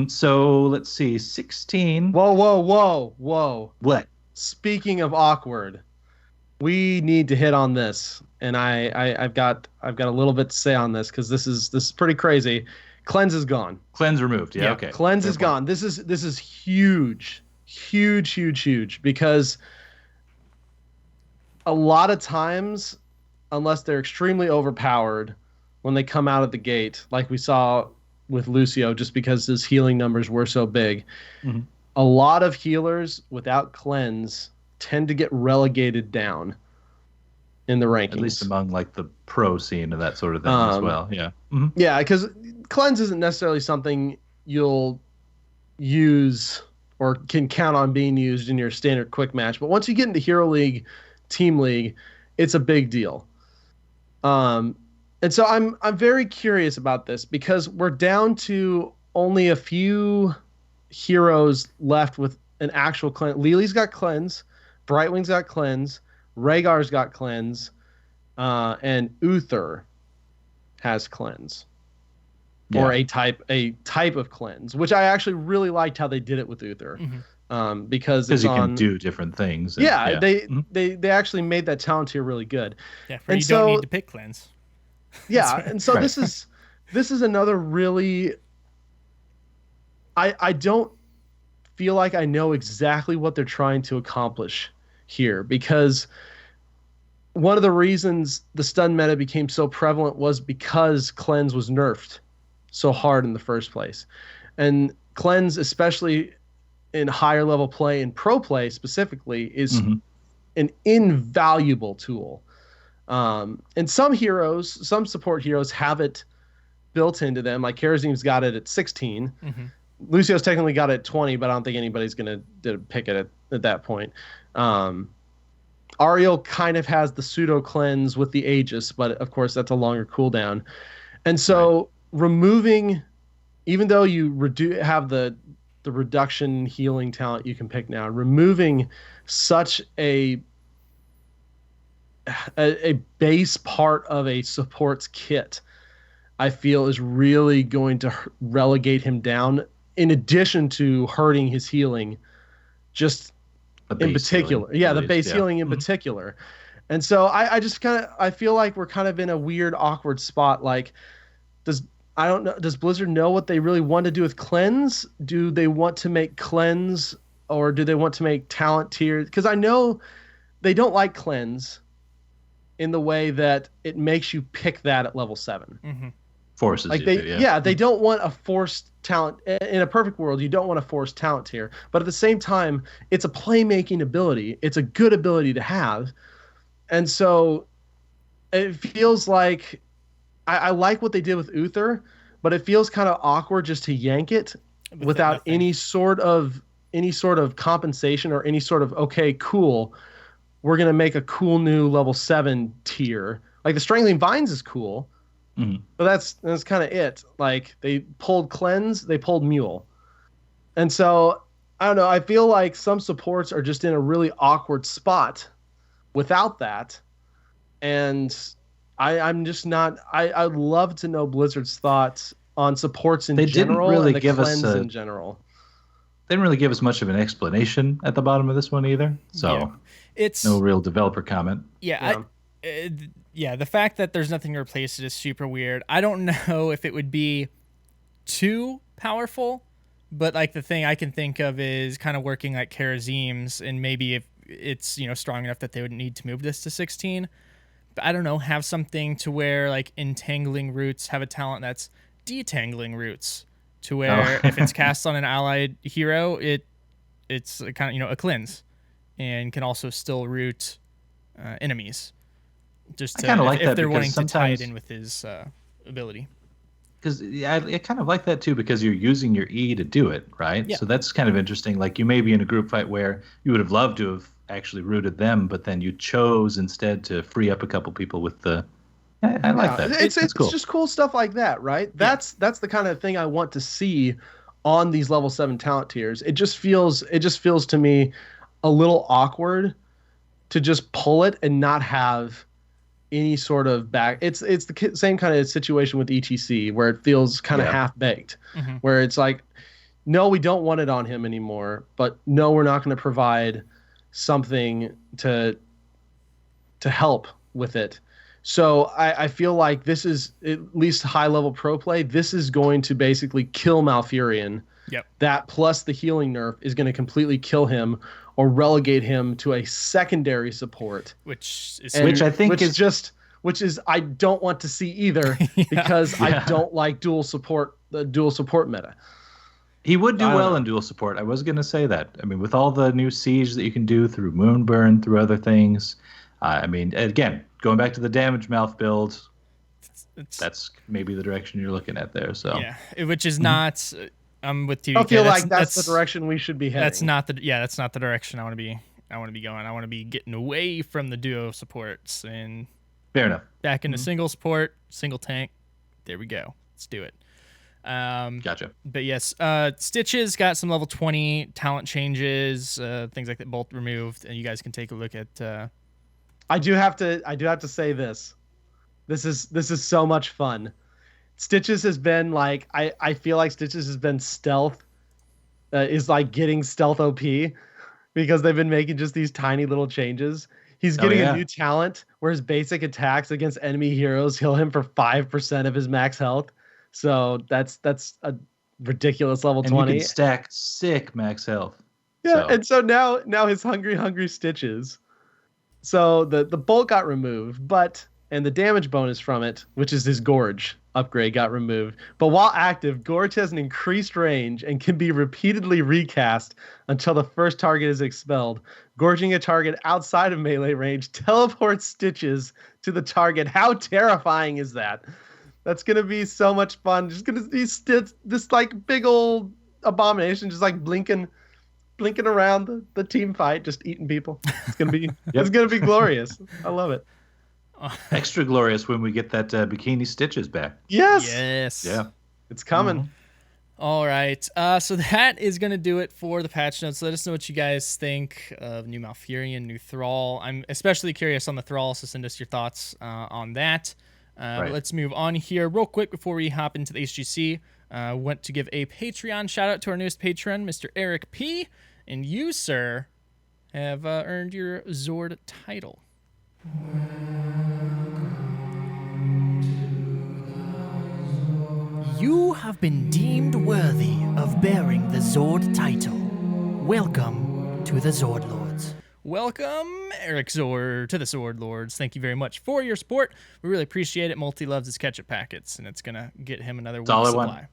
So, let's see. 16. Whoa. What? Speaking of awkward, we need to hit on this. And I've got a little bit to say on this because this is pretty crazy. Cleanse is gone. Cleanse removed. Yeah, okay. Cleanse is gone. This is huge because a lot of times, unless they're extremely overpowered when they come out of the gate, like we saw with Lucio, just because his healing numbers were so big, a lot of healers without cleanse tend to get relegated down in the rankings. At least among like the pro scene and that sort of thing as well. Yeah. Yeah, because cleanse isn't necessarily something you'll use or can count on being used in your standard quick match. But once you get into Hero League, Team League, it's a big deal. And so I'm very curious about this because we're down to only a few heroes left with an actual cleanse. Lily's got cleanse, Brightwing's got cleanse, Rhaegar's got cleanse, and Uther has cleanse. Yeah. Or a type of cleanse, which I actually really liked how they did it with Uther, because it's you can do different things. And, they actually made that talent tier really good. Yeah, you don't need to pick cleanse. Yeah, and so this is another really. I don't feel like I know exactly what they're trying to accomplish here because one of the reasons the stun meta became so prevalent was because cleanse was nerfed so hard in the first place. And cleanse, especially in higher level play and pro play specifically, is an invaluable tool. And some support heroes have it built into them. Like Karazim's got it at 16. Lucio's technically got it at 20, but I don't think anybody's going to pick it at that point. Ariel kind of has the pseudo cleanse with the Aegis, but of course that's a longer cooldown. And so removing, even though you have the reduction healing talent you can pick now, removing such a base part of a support's kit, I feel is really going to relegate him down, in addition to hurting his healing, just in particular. The base healing in particular. And so I just I feel like we're kind of in a weird, awkward spot. Like, does Blizzard know what they really want to do with cleanse? Do they want to make cleanse, or do they want to make talent tiers? Because I know they don't like cleanse in the way that it makes you pick that at level 7. Forces like you they don't want a forced talent. In a perfect world, you don't want a forced talent tier, but at the same time, it's a playmaking ability. It's a good ability to have. And so it feels like I like what they did with Uther, but it feels kind of awkward just to yank it without any sort of compensation or any sort of, okay, cool, we're going to make a cool new level 7 tier. Like the Strangling Vines is cool, but that's kind of it. Like they pulled cleanse, they pulled mule. And so I don't know, I feel like some supports are just in a really awkward spot without that. And I'm just not. I'd love to know Blizzard's thoughts on supports in general. Didn't really and give cleanse us in general. They didn't really give us much of an explanation at the bottom of this one either. So it's no real developer comment. The fact that there's nothing to replace it is super weird. I don't know if it would be too powerful, but like the thing I can think of is kind of working like Karazim's, and maybe it's, strong enough that they would need to move this to 16. But I don't know, have something to where like Entangling Roots have a talent that's Detangling Roots, to where if it's cast on an allied hero, it's kind of, a cleanse, and can also still root enemies. Just to, I kind of like if that they're because wanting to tie it in with his ability. Because I kind of like that too, because you're using your E to do it, right? Yeah. So that's kind of interesting. Like you may be in a group fight where you would have loved to have actually rooted them, but then you chose instead to free up a couple people with the. I like that. It's cool. just cool stuff like that, right? That's the kind of thing I want to see on these level 7 talent tiers. It just feels to me a little awkward to just pull it and not have any sort of back. It's the same kind of situation with ETC, where it feels kind of half baked, where it's like, no, we don't want it on him anymore, but no, we're not going to provide something to help with it. So I feel like this is, at least high level pro play, this is going to basically kill Malfurion. Yep. That plus the healing nerf is going to completely kill him or relegate him to a secondary support, which I don't want to see either, because I don't like the dual support meta. He would do well in dual support. I was going to say that. I mean, with all the new siege that you can do through Moonburn, through other things. I mean, again, going back to the damage Malf build, that's maybe the direction you're looking at there. So yeah, which is not. I'm with TDK. I feel like that's the direction we should be heading. That's not the direction I want to be. I want to be going. I want to be getting away from the duo supports and fair enough. Back into single support, single tank. There we go. Let's do it. Gotcha. But yes, Stitches got some level 20 talent changes, things like that, both removed, and you guys can take a look at. I do have to say this. This is so much fun. Stitches has been like, I feel like Stitches has been stealth, is like getting stealth OP, because they've been making just these tiny little changes. He's getting a new talent where his basic attacks against enemy heroes heal him for 5% of his max health. So that's a ridiculous level 20. You can stack sick max health. Yeah, and so now his hungry Stitches. So the bolt got removed, and the damage bonus from it, which is his Gorge upgrade, got removed. But while active, Gorge has an increased range and can be repeatedly recast until the first target is expelled. Gorging a target outside of melee range teleports Stitches to the target. How terrifying is that? That's going to be so much fun. Just going to be this like big old abomination just like blinking around the team fight, just eating people. It's going to be it's going to be glorious. I love it. Extra glorious when we get that bikini Stitches back. Yes. Yeah. It's coming. Mm-hmm. All right. So that is going to do it for the patch notes. Let us know what you guys think of new Malfurion, new Thrall. I'm especially curious on the Thrall, so send us your thoughts on that. But let's move on here real quick before we hop into the HGC. Want to give a Patreon shout out to our newest patron, Mr. Eric P. And you, sir, have earned your Zord title. You have been deemed worthy of bearing the Zord title. Welcome to the Zord Lords. Welcome, Eric Zord, to the Sword Lords. Thank you very much for your support. We really appreciate it. Multi loves his ketchup packets, and it's going to get him another week's supply.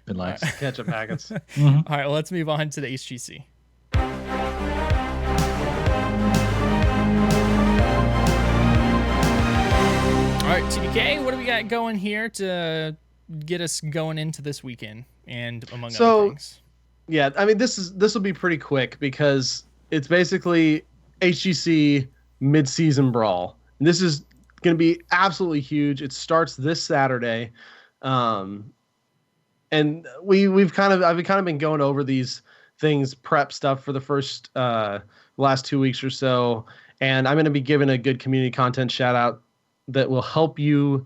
Been nice. Ketchup packets. All right, well, let's move on to the HGC. All right, TBK, what do we got going here to get us going into this weekend and among other things? Yeah, I mean, this will be pretty quick because it's basically Hcc Midseason Brawl. And this is going to be absolutely huge. It starts this Saturday. And I've kind of been going over these things, prep stuff for the first last 2 weeks or so, and I'm going to be giving a good community content shout out that will help you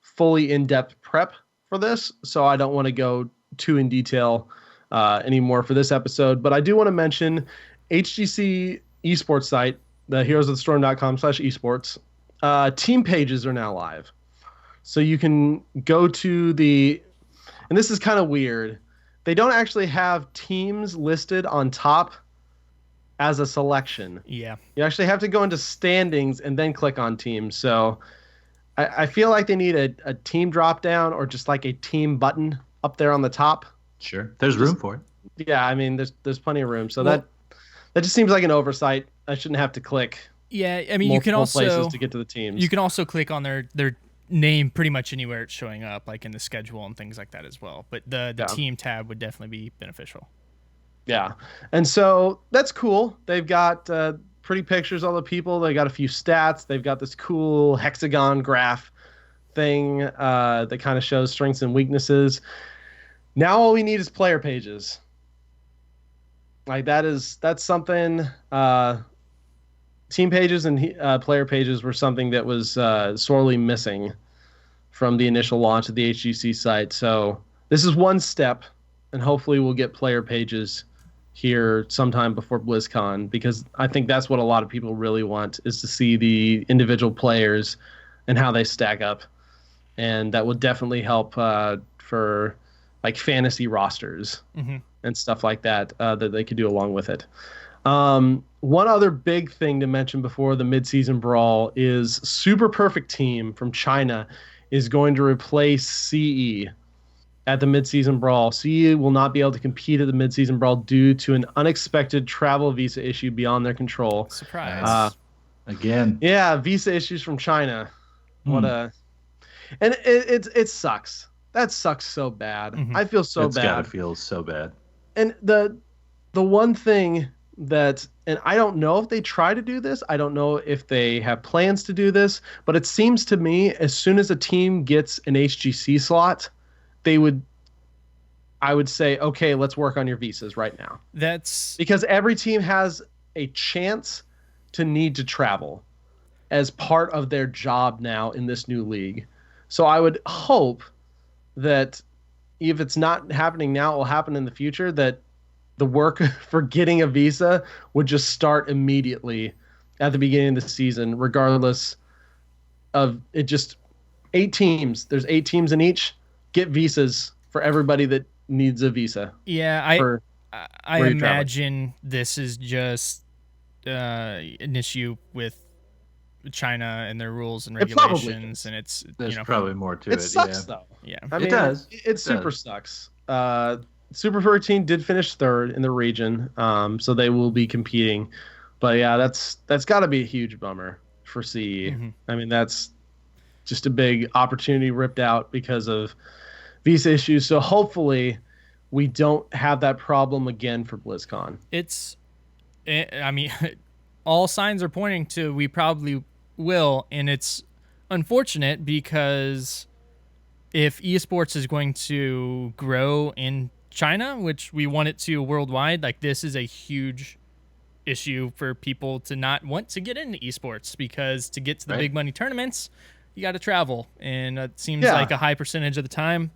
fully in-depth prep for this. So I don't want to go too in detail anymore for this episode, but I do want to mention HGC esports site, the heroesofthestorm.com/esports. Team pages are now live, so you can go to and this is kind of weird. They don't actually have teams listed on top as a selection. Yeah. You actually have to go into standings and then click on teams. So I feel like they need a team drop down or just like a team button up there on the top. Sure. There's room for it. Yeah, I mean, there's plenty of room. So that just seems like an oversight. I shouldn't have to click. Yeah, I mean, you can also places to get to the teams. You can also click on their name pretty much anywhere it's showing up, like in the schedule and things like that as well. But the team tab would definitely be beneficial. Yeah, and so that's cool. They've got pretty pictures of all the people. They got a few stats. They've got this cool hexagon graph thing that kind of shows strengths and weaknesses. Now all we need is player pages. Like that's something. Team pages and player pages were something that was sorely missing from the initial launch of the HGC site. So this is one step, and hopefully we'll get player pages here sometime before BlizzCon, because I think that's what a lot of people really want, is to see the individual players and how they stack up. And that would definitely help for like fantasy rosters and stuff like that that they could do along with it. One other big thing to mention before the Midseason Brawl is Super Perfect Team from China is going to replace CE at the Midseason Brawl. CE will not be able to compete at the Midseason Brawl due to an unexpected travel visa issue beyond their control. Surprise. Again. Yeah, visa issues from China. And it sucks. That sucks so bad. I feel so It's bad. gotta feel so bad. And the one thing that, and I don't know if they try to do this, I don't know if they have plans to do this, but it seems to me as soon as a team gets an HGC slot, I would say, okay, let's work on your visas right now. That's because every team has a chance to need to travel as part of their job now in this new league. So I would hope that if it's not happening now, it will happen in the future, that the work for getting a visa would just start immediately at the beginning of the season, regardless of it. Just 8 teams. There's 8 teams in each. Get visas for everybody that needs a visa. Yeah, I imagine this is just an issue with China and their rules and regulations, and there's probably more to it. It sucks though. Yeah, I mean, it does. It super sucks. Super 13 did finish 3rd in the region, so they will be competing. But yeah, that's got to be a huge bummer for CE. I mean, that's just a big opportunity ripped out because of visa issues. So hopefully we don't have that problem again for BlizzCon. I mean, all signs are pointing to we probably will, and it's unfortunate because if esports is going to grow in China, which we want it to worldwide, like this is a huge issue for people to not want to get into esports, because to get to the big money tournaments, you got to travel, and it seems like a high percentage of the time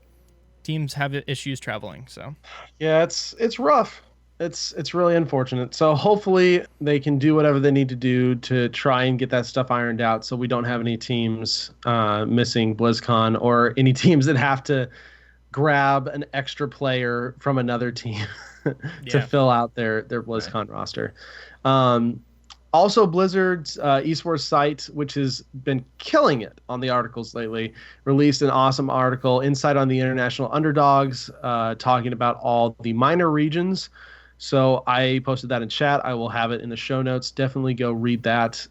teams have issues traveling. So yeah, it's rough. It's really unfortunate. So hopefully they can do whatever they need to do to try and get that stuff ironed out, so we don't have any teams missing BlizzCon, or any teams that have to grab an extra player from another team to fill out their BlizzCon roster. Also, Blizzard's esports site, which has been killing it on the articles lately, released an awesome article, Insight on the International Underdogs, talking about all the minor regions. So I posted that in chat. I will have it in the show notes. Definitely go read that.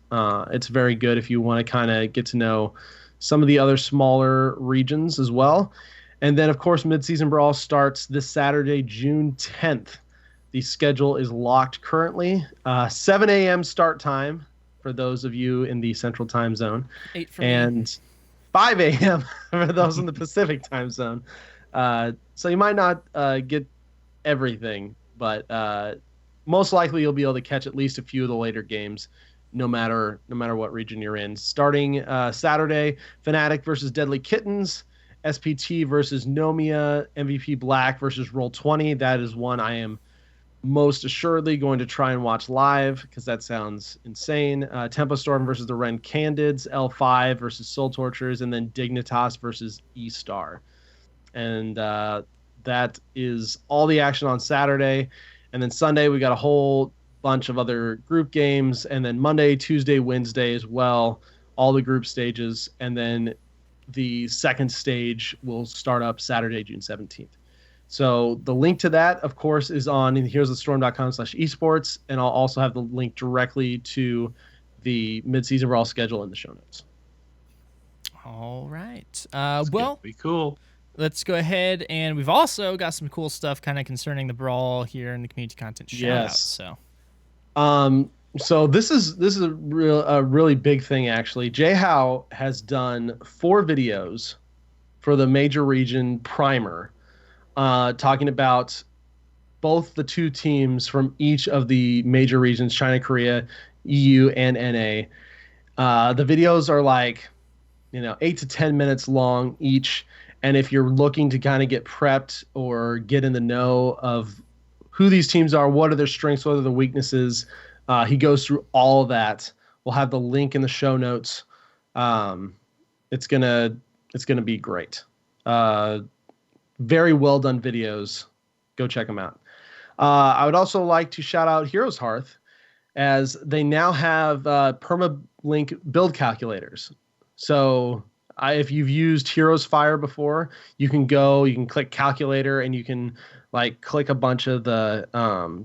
It's very good if you want to kind of get to know some of the other smaller regions as well. And then, of course, Midseason Brawl starts this Saturday, June 10th. The schedule is locked currently. 7 a.m. start time for those of you in the Central Time Zone. 8 for and me. 5 a.m. for those in the Pacific Time Zone. So you might not get everything, but most likely you'll be able to catch at least a few of the later games, no matter what region you're in. Starting Saturday, Fnatic versus Deadly Kittens, SPT versus Nomia, MVP Black versus Roll20. That is one I am most assuredly going to try and watch live, because that sounds insane. Tempo Storm versus the Ren Candids, L5 versus Soul Torturers, and then Dignitas versus E-Star. And that is all the action on Saturday. And then Sunday, we got a whole bunch of other group games, and then Monday, Tuesday, Wednesday as well, all the group stages, and then the second stage will start up Saturday, June 17th. So the link to that, of course, is on heroesofthestorm.com/esports, and I'll also have the link directly to the Midseason Brawl schedule in the show notes. All right. Be cool. Let's go ahead, and we've also got some cool stuff kind of concerning the Brawl here in the community content shout-outs. So this is a really big thing, actually. Jhow has done 4 videos for the major region primer, talking about both the 2 teams from each of the major regions, China, Korea, EU, and NA. The videos are like, 8 to 10 minutes long each. And if you're looking to kind of get prepped or get in the know of who these teams are, what are their strengths, what are their weaknesses, he goes through all of that. We'll have the link in the show notes. It's gonna be great. Very well done videos. Go check them out. I would also like to shout out Heroes Hearth, as they now have permalink build calculators. So if you've used Heroes Fire before, you can click calculator, and you can click a bunch of the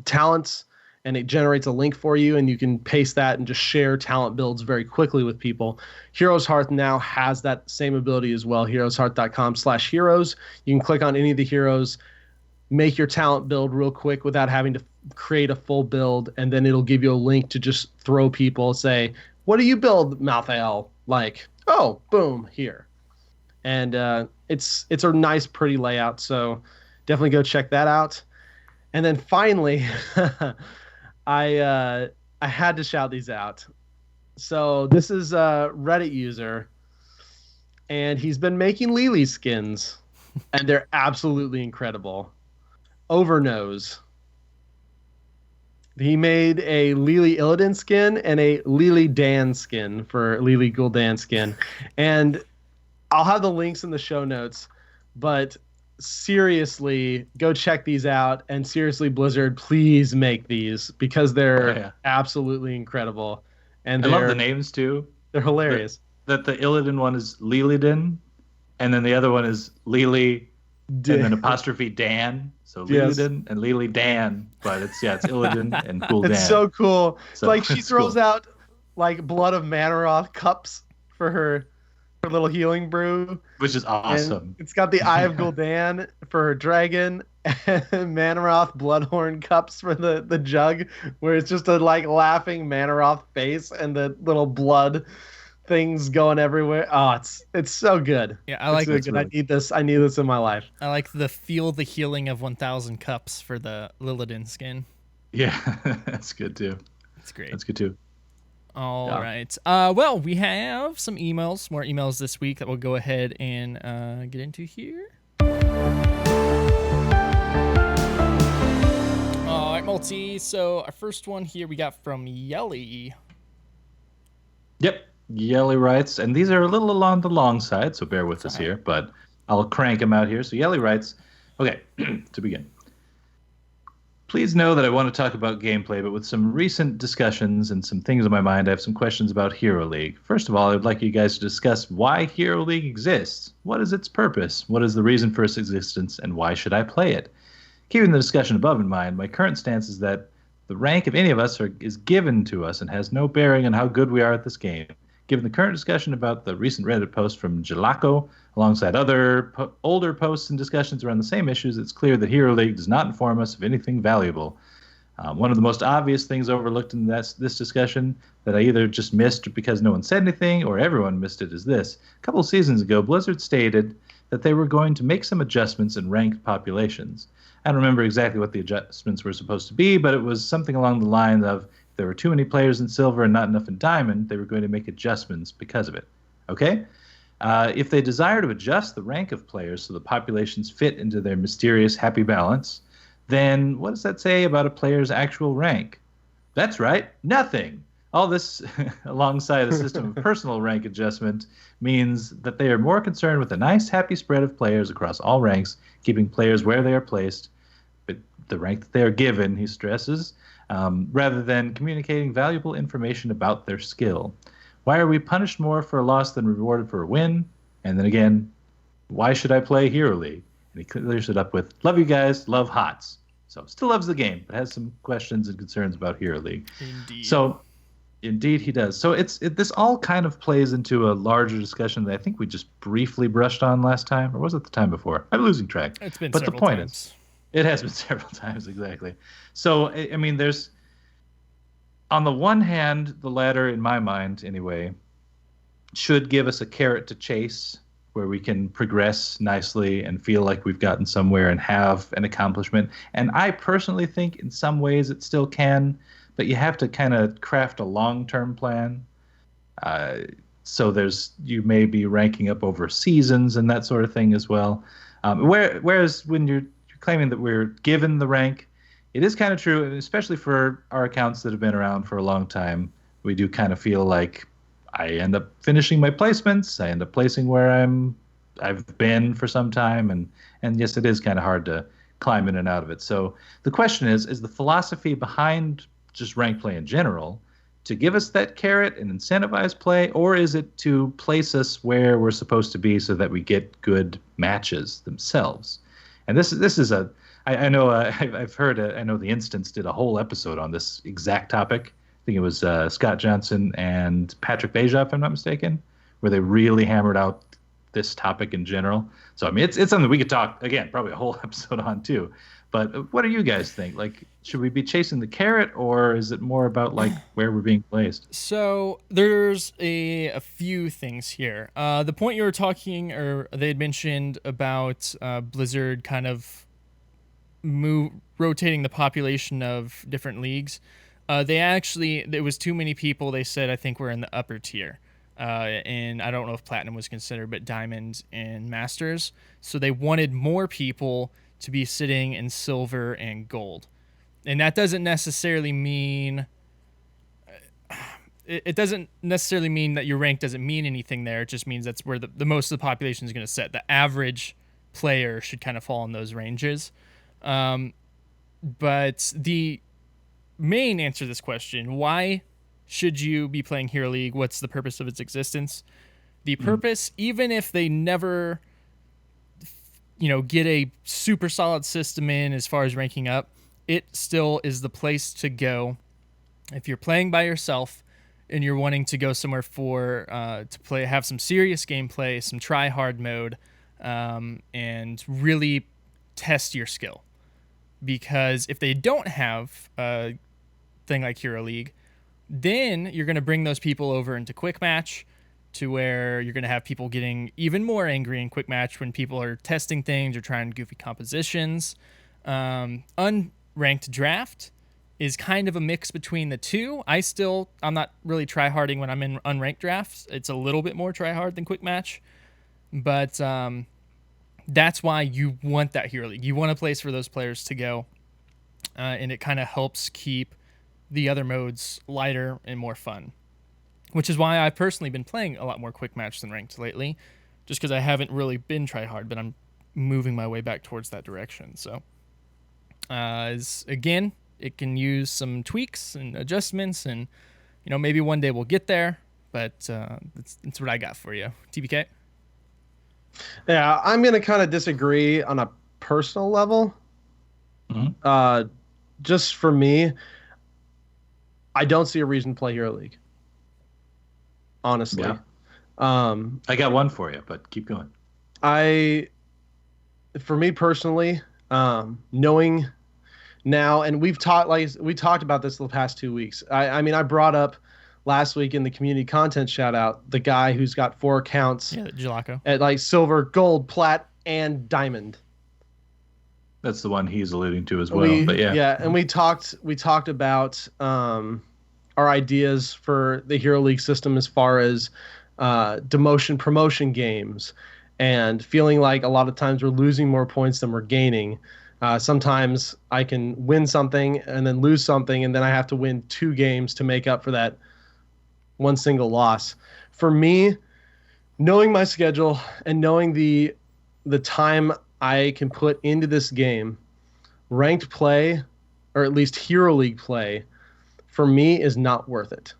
talents, and it generates a link for you, and you can paste that and just share talent builds very quickly with people. Heroes Hearth now has that same ability as well. heroeshearth.com/heroes. You can click on any of the heroes, make your talent build real quick without having to create a full build, and then it'll give you a link to just throw people, say, what do you build, Malthael? Oh, boom, here. And it's a nice, pretty layout, so definitely go check that out. And then finally, I had to shout these out. So this is a Reddit user, and he's been making Lily skins, and they're absolutely incredible. Overnose. He made a Lily Illidan skin and a Lily Dan skin for Lily Gul'dan skin. And I'll have the links in the show notes, but seriously, go check these out. And seriously, Blizzard, please make these, because they're absolutely incredible. And I love the names too. They're hilarious. The Illidan one is Lilydin, and then the other one is Lily, and then apostrophe Dan. So Lilydin and Lily Dan, but it's Illidan and Gul'dan. It's so cool. So, she throws out Blood of Manaroth cups for her little healing brew, which is awesome. And it's got the Eye of Gul'dan for her dragon, and Manaroth Bloodhorn cups for the jug, where it's just a laughing Manaroth face and the little blood things going everywhere. Oh, it's so good. Yeah, I like it. Really... I need this in my life. I like the feel the healing of 1,000 cups for the Lillidan skin. Yeah, that's good too. That's great. That's good too. All right. Well, we have some more emails this week that we'll go ahead and get into here. All right, Multi. So our first one here we got from Yelly. Yep. Yelly writes, and these are a little along the long side, so bear with us here, but I'll crank them out here. So Yelly writes, okay, to begin. Please know that I want to talk about gameplay, but with some recent discussions and some things in my mind, I have some questions about Hero League. First of all, I would like you guys to discuss why Hero League exists. What is its purpose? What is the reason for its existence, and why should I play it? Keeping the discussion above in mind, my current stance is that the rank of any of us is given to us and has no bearing on how good we are at this game. Given the current discussion about the recent Reddit post from Jelako, alongside other older posts and discussions around the same issues, it's clear that Hero League does not inform us of anything valuable. One of the most obvious things overlooked in this discussion that I either just missed because no one said anything or everyone missed it is this. A couple seasons ago, Blizzard stated that they were going to make some adjustments in ranked populations. I don't remember exactly what the adjustments were supposed to be, but it was something along the lines of if there were too many players in Silver and not enough in Diamond, they were going to make adjustments because of it. Okay? If they desire to adjust the rank of players so the populations fit into their mysterious happy balance, then what does that say about a player's actual rank? That's right, nothing. All this, alongside a system of personal rank adjustment, means that they are more concerned with a nice, happy spread of players across all ranks, keeping players where they are placed, but the rank that they are given, he stresses, rather than communicating valuable information about their skill. Why are we punished more for a loss than rewarded for a win? And then again, why should I play Hero League? And he clears it up with, love you guys, love HOTS. So still loves the game, but has some questions and concerns about Hero League. Indeed. So indeed he does. So this all kind of plays into a larger discussion that I think we just briefly brushed on last time, or was it the time before? I'm losing track. It's been but several the point times. is, it has been several times, exactly. So, I mean, there's, on the one hand, the ladder, in my mind anyway, should give us a carrot to chase where we can progress nicely and feel like we've gotten somewhere and have an accomplishment. And I personally think in some ways it still can, but you have to kind of craft a long-term plan. So you may be ranking up over seasons and that sort of thing as well. Whereas when you're claiming that we're given the rank, it is kind of true, especially for our accounts that have been around for a long time. We do kind of feel like I end up finishing my placements. I end up placing where I've been for some time, and yes, it is kind of hard to climb in and out of it. So the question is the philosophy behind just rank play in general to give us that carrot and incentivize play, or is it to place us where we're supposed to be so that we get good matches themselves? And this is I know I've heard I know the Instance did a whole episode on this exact topic. I think it was Scott Johnson and Patrick Beja, if I'm not mistaken, where they really hammered out this topic in general. So, I mean, it's something we could talk, again, probably a whole episode on too. But what do you guys think? Like, should we be chasing the carrot, or is it more about, like, where we're being placed? So there's a few things here. The point you were talking, or they had mentioned about Blizzard kind of rotating the population of different leagues. There was too many people, they said, I think, were in the upper tier. And I don't know if Platinum was considered, but Diamond and Masters. So they wanted more people to be sitting in Silver and Gold. And that doesn't necessarily mean... It doesn't necessarily mean that your rank doesn't mean anything there. It just means that's where the most of the population is going to sit. The average player should kind of fall in those ranges. But the main answer to this question, why should you be playing Hero League? What's the purpose of its existence? The purpose, even if they never, get a super solid system in as far as ranking up, it still is the place to go. If you're playing by yourself and you're wanting to go somewhere have some serious gameplay, some try hard mode, and really test your skill. Because if they don't have a thing like Hero League, then you're going to bring those people over into Quick Match, to where you're going to have people getting even more angry in Quick Match when people are testing things or trying goofy compositions. Unranked Draft is kind of a mix between the two. I'm not really tryharding when I'm in unranked drafts. It's a little bit more tryhard than Quick Match, but that's why you want that Hero League. You want a place for those players to go, and it kind of helps keep the other modes lighter and more fun, which is why I've personally been playing a lot more Quick Match than Ranked lately, just because I haven't really been tryhard, but I'm moving my way back towards that direction. So, again, it can use some tweaks and adjustments, and maybe one day we'll get there, but that's what I got for you. TBK? Yeah, I'm going to kind of disagree on a personal level. Mm-hmm. Just for me, I don't see a reason to play Hero League. Honestly. Yeah. I got one for you, but keep going. For me personally, knowing now, and we talked about this the past 2 weeks. I mean, I brought up last week in the community content shout out the guy who's got 4 accounts at like Silver, Gold, Plat, and Diamond. That's the one he's alluding to as well. But yeah, and we talked about our ideas for the Hero League system as far as demotion promotion games, and feeling like a lot of times we're losing more points than we're gaining. Sometimes I can win something and then lose something, and then I have to win 2 games to make up for that one single loss. For me, knowing my schedule and knowing the time I can put into this game, ranked play or at least Hero League play, for me is not worth it.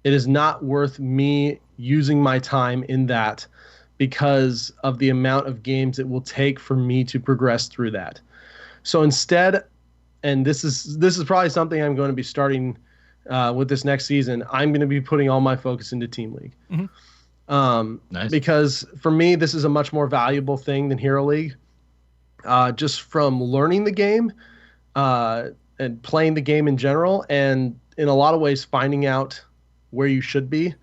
It is not worth me using my time in that because of the amount of games it will take for me to progress through that. So instead, and this is probably something I'm going to be starting with this next season, I'm going to be putting all my focus into Team League. Nice. Because for me, this is a much more valuable thing than Hero League. Just from learning the game and playing the game in general, and in a lot of ways finding out where you should be,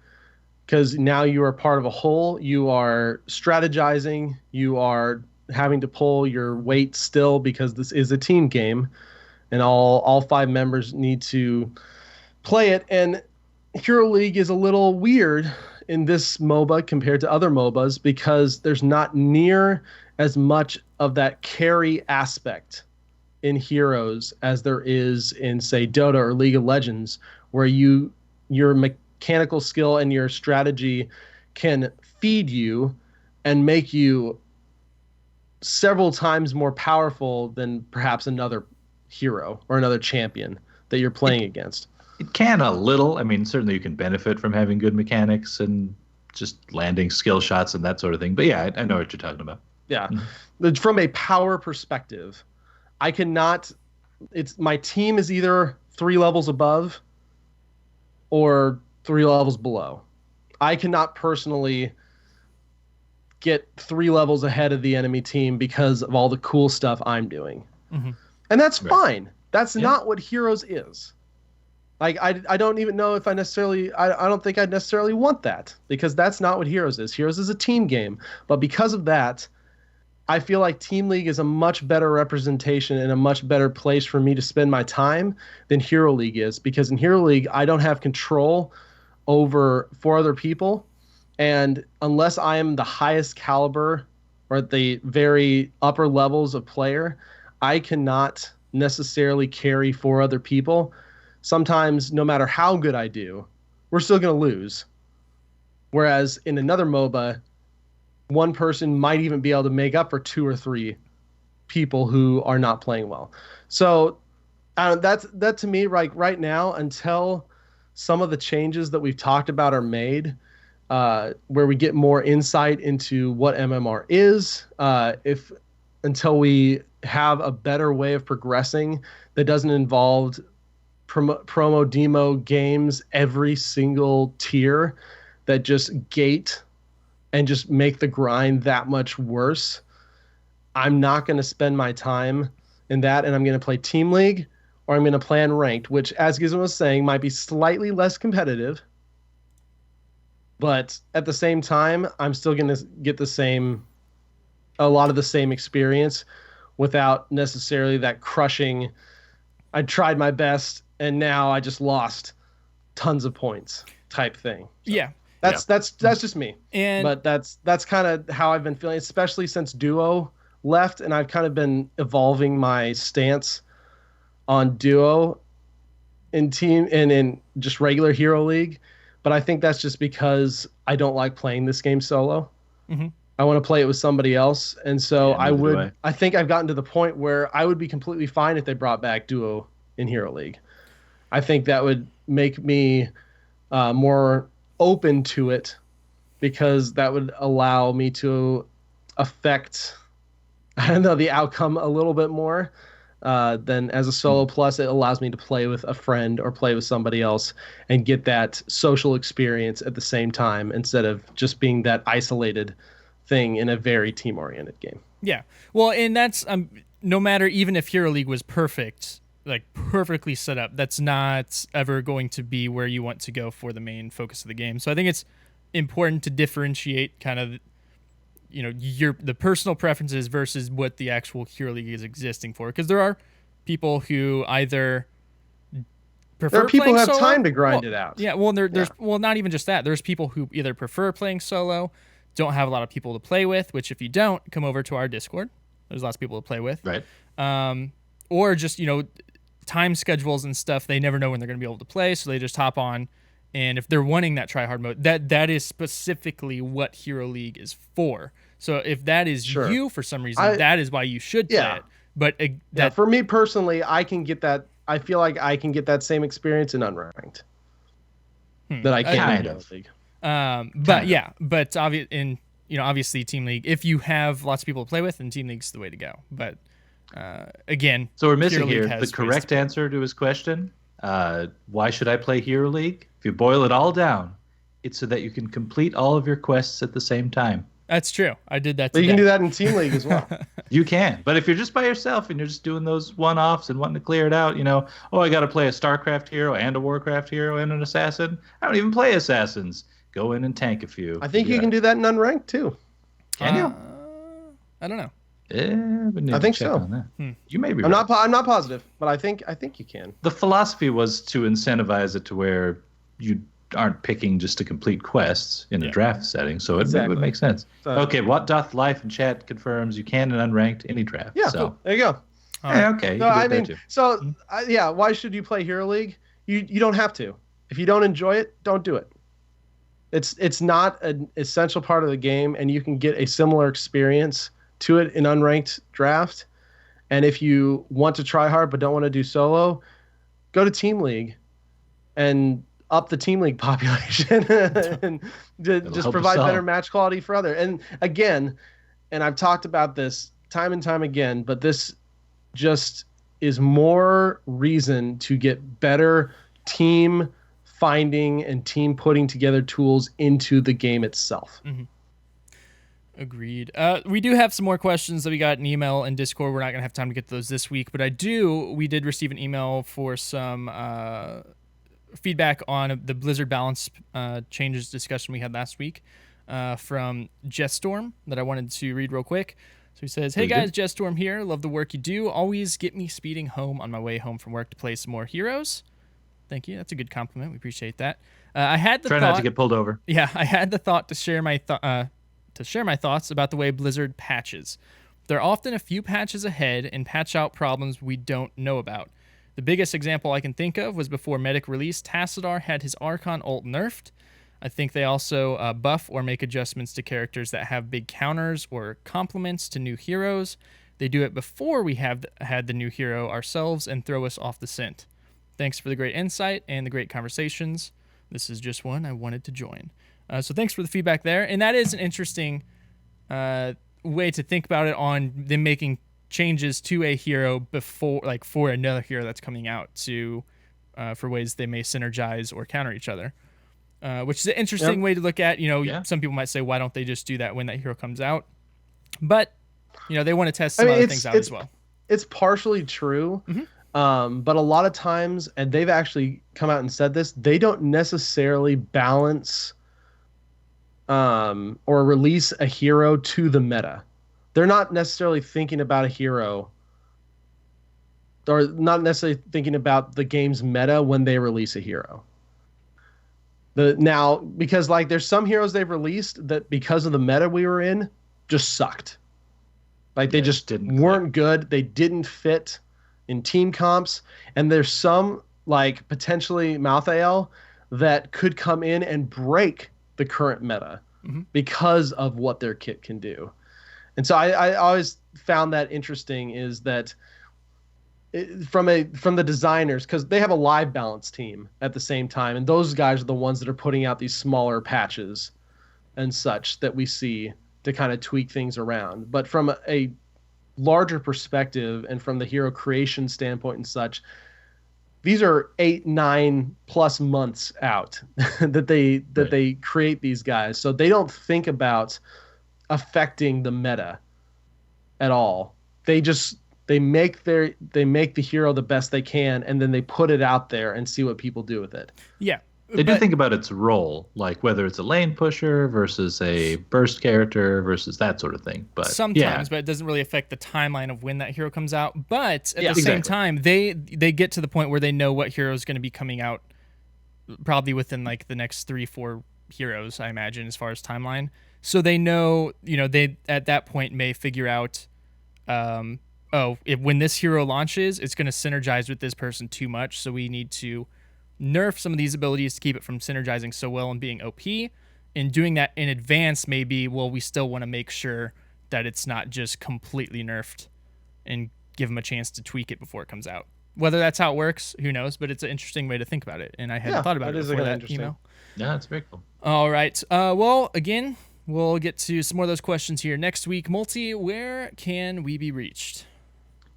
because now you are part of a whole. You are strategizing. You are having to pull your weight still because this is a team game, and all 5 members need to play it. And Hero League is a little weird in this MOBA compared to other MOBAs because there's not near as much of that carry aspect in Heroes as there is in, say, Dota or League of Legends, where your mechanical skill and your strategy can feed you and make you several times more powerful than perhaps another hero or another champion that you're playing against. It can a little. I mean, certainly you can benefit from having good mechanics and just landing skill shots and that sort of thing. But yeah, I know what you're talking about. Yeah. From a power perspective, I cannot. My team is either 3 levels above or 3 levels below. I cannot personally get 3 levels ahead of the enemy team because of all the cool stuff I'm doing. And that's fine. That's not what Heroes is. Like, I don't even know if I don't think I'd necessarily want that, because that's not what Heroes is. Heroes is a team game. But because of that, I feel like Team League is a much better representation and a much better place for me to spend my time than Hero League is, because in Hero League, I don't have control over 4 other people. And unless I am the highest caliber or at the very upper levels of player, I cannot necessarily carry 4 other people. Sometimes, no matter how good I do, we're still going to lose. Whereas in another MOBA, one person might even be able to make up for 2 or 3 people who are not playing well. So that to me, right now, until some of the changes that we've talked about are made, where we get more insight into what MMR is, until we have a better way of progressing that doesn't involve promo demo games every single tier that just gate and just make the grind that much worse, I'm not going to spend my time in that, and I'm going to play Team League or I'm going to play Unranked, which, as Gizmo was saying, might be slightly less competitive, but at the same time, I'm still going to get a lot of the same experience without necessarily that crushing, I tried my best and now I just lost tons of points type thing. So Yeah. That's just me. But that's kind of how I've been feeling, especially since Duo left, and I've kind of been evolving my stance on Duo in team and in just regular Hero League. But I think that's just because I don't like playing this game solo. I want to play it with somebody else, and so I think I've gotten to the point where I would be completely fine if they brought back Duo in Hero League. I think that would make me more open to it, because that would allow me to affect, the outcome a little bit more than as a solo. Plus, it allows me to play with a friend or play with somebody else and get that social experience at the same time, instead of just being that isolated thing in a very team-oriented game. Yeah. Well, and that's no matter, even if Hero League was perfect, like perfectly set up, that's not ever going to be where you want to go for the main focus of the game. So I think it's important to differentiate kind of, the personal preferences versus what the actual Hero League is existing for. Because there are people who either prefer there are people playing who have solo. time to grind it out. Yeah, well, there's not even just that. There's people who either prefer playing solo, don't have a lot of people to play with, which if you don't, come over to our Discord. There's lots of people to play with. Right. Or just, time schedules and stuff, they never know when they're going to be able to play, so they just hop on, and if they're wanting that try-hard mode, that is specifically what Hero League is for. So if that is you for some reason, that is why you should play it. But for me personally, I can get that I feel like I can get that same experience in unranked that I can Kind in of. League. But obviously Team League, if you have lots of people to play with, then Team League's the way to go. But again, So we're missing Hero League here has the ways correct to- answer to his question. Why should I play Hero League? If you boil it all down, it's so that you can complete all of your quests at the same time. That's true. I did that But today. you can do that in Team League as well. You can, but if you're just by yourself and you're just doing those one-offs and wanting to clear it out, I got to play a StarCraft hero and a Warcraft hero and an assassin. I don't even play assassins. Go in and tank a few. I think you can do that in unranked too. Can you? I don't know. Yeah, I think so. You may be. I'm right. not positive, but I think you can. The philosophy was to incentivize it to where you aren't picking just to complete quests in a draft setting, so it would make sense. So- Okay, what doth life in chat confirms you can in unranked any draft. Yeah, so there you go. yeah, okay. You No, can do I it there mean, too. so why should you play Hero League? You don't have to. If you don't enjoy it, don't do it. It's not an essential part of the game, and you can get a similar experience to it in unranked draft. And if you want to try hard but don't want to do solo, go to Team League and up the Team League population and just help provide us better all. match quality for other. And again, and I've talked about this time and time again, but this just is more reason to get better team finding and team putting together tools into the game itself. Agreed. We do have some more questions that we got in email and Discord. We're not going to have time to get to those this week, but we did receive an email for some feedback on the Blizzard balance changes discussion we had last week from Jeststorm that I wanted to read real quick. So he says, "Hey guys, Jeststorm here. Love the work you do. Always get me speeding home on my way home from work to play some more heroes." Thank you. That's a good compliment. We appreciate that. I had the Try thought, not to get pulled over. Yeah, I had the thought to share my thoughts about the way Blizzard patches. They're often a few patches ahead and patch out problems we don't know about. The biggest example I can think of was before Medic release, Tassadar had his Archon ult nerfed. I think they also buff or make adjustments to characters that have big counters or complements to new heroes. They do it before we have had the new hero ourselves and throw us off the scent. Thanks for the great insight and the great conversations. This is just one I wanted to join. So thanks for the feedback there. And that is an interesting way to think about it, on them making changes to a hero before, like for another hero that's coming out, to for ways they may synergize or counter each other. Which is an interesting way to look at, some people might say, why don't they just do that when that hero comes out? But, they want to test some other things out as well. It's partially true. But a lot of times, and they've actually come out and said this, they don't necessarily balance or release a hero to the meta. They're not necessarily thinking about a hero, or not necessarily thinking about the game's meta when they release a hero. Because there's some heroes they've released that, because of the meta we were in, just sucked. They just weren't good. They didn't fit in team comps, and there's some, potentially Malthael, that could come in and break the current meta because of what their kit can do. And so I always found that interesting, is that from the designers, because they have a live balance team at the same time, and those guys are the ones that are putting out these smaller patches and such that we see to kind of tweak things around. But from a larger perspective, and from the hero creation standpoint and such, these are 8-9+ months out that they create these guys. So they don't think about affecting the meta at all. They make the hero the best they can, and then they put it out there and see what people do with it. Yeah. They do think about its role, like whether it's a lane pusher versus a burst character versus that sort of thing. But sometimes, but it doesn't really affect the timeline of when that hero comes out. But at the same time, they get to the point where they know what hero is going to be coming out, probably within the next 3-4 heroes, I imagine, as far as timeline. So they know, they at that point may figure out, when this hero launches, it's going to synergize with this person too much, so we need to nerf some of these abilities to keep it from synergizing so well and being OP. In doing that in advance, maybe, we still want to make sure that it's not just completely nerfed, and give them a chance to tweak it before it comes out. Whether that's how it works, who knows? But it's an interesting way to think about it, and I hadn't thought about it before that email. Yeah, it's very cool. All right. Well, again, we'll get to some more of those questions here next week. Multi, where can we be reached?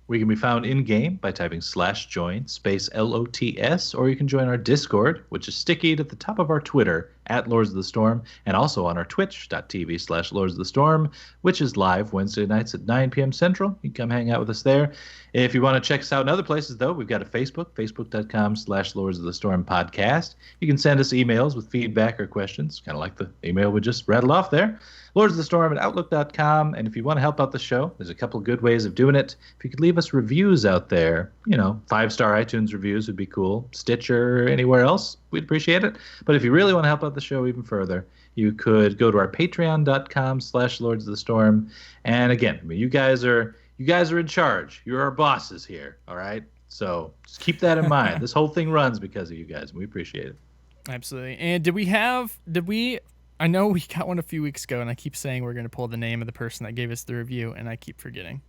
We can be found in-game by typing /join space LOTS, or you can join our Discord, which is stickied at the top of our Twitter, @Lords of the Storm, and also on our twitch.tv/Lords of the Storm, which is live Wednesday nights at 9 p.m. Central. You can come hang out with us there. If you want to check us out in other places, though, we've got a facebook.com/Lords of the Storm podcast. You can send us emails with feedback or questions, kind of like the email we just rattled off there. Lords of the Storm at Outlook.com. And if you want to help out the show, there's a couple of good ways of doing it. If you could leave us reviews out there, 5-star iTunes reviews would be cool. Stitcher or anywhere else, we'd appreciate it. But if you really want to help out the show even further, you could go to our patreon.com/Lords of the Storm. And again, you guys are in charge. You're our bosses here, all right? So just keep that in mind. This whole thing runs because of you guys, and we appreciate it. Absolutely. And I know we got one a few weeks ago, and I keep saying we're going to pull the name of the person that gave us the review, and I keep forgetting.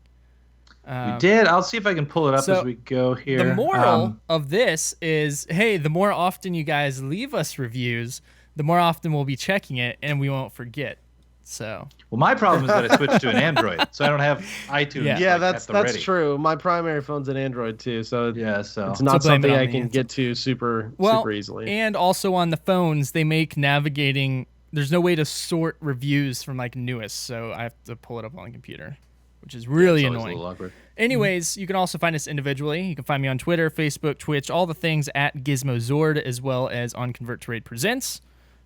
We did. I'll see if I can pull it up as we go here. The moral of this is, hey, the more often you guys leave us reviews, the more often we'll be checking it, and we won't forget. So. Well, my problem is that I switched to an Android, so I don't have iTunes. Yeah, that's true. My primary phone's an Android too, so it's not something I can get to super easily. And also on the phones, they make navigating. There's no way to sort reviews from like newest, so I have to pull it up on the computer, which is really annoying. A little awkward. Anyways, you can also find us individually. You can find me on Twitter, Facebook, Twitch, all the things at GizmoZord, as well as on Convert to Raid Presents,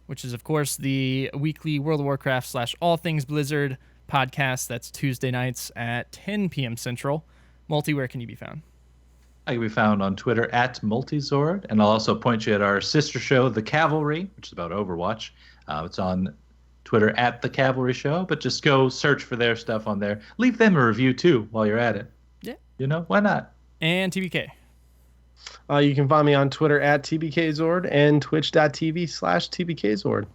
which is, of course, the weekly World of Warcraft / All Things Blizzard podcast. That's Tuesday nights at 10 p.m. Central. Multi, where can you be found? I can be found on Twitter @Multizord, and I'll also point you at our sister show, The Cavalry, which is about Overwatch. It's on Twitter @The Cavalry Show, but just go search for their stuff on there. Leave them a review, too, while you're at it. Yeah. Why not? And TBK. You can find me on Twitter @TBKZord and twitch.tv/TBKZord.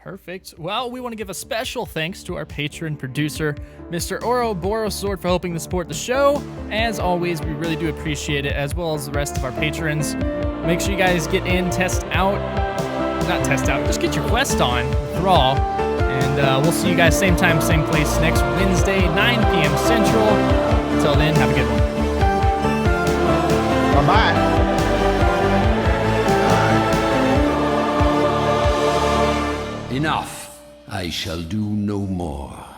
Perfect. Well, we want to give a special thanks to our patron producer, Mr. Ouroboros Zord, for helping to support the show. As always, we really do appreciate it, as well as the rest of our patrons. Make sure you guys get in, just get your quest on, Thrall. And we'll see you guys same time, same place next Wednesday, 9 p.m. Central. Until then, have a good one. Bye-bye. Enough. I shall do no more.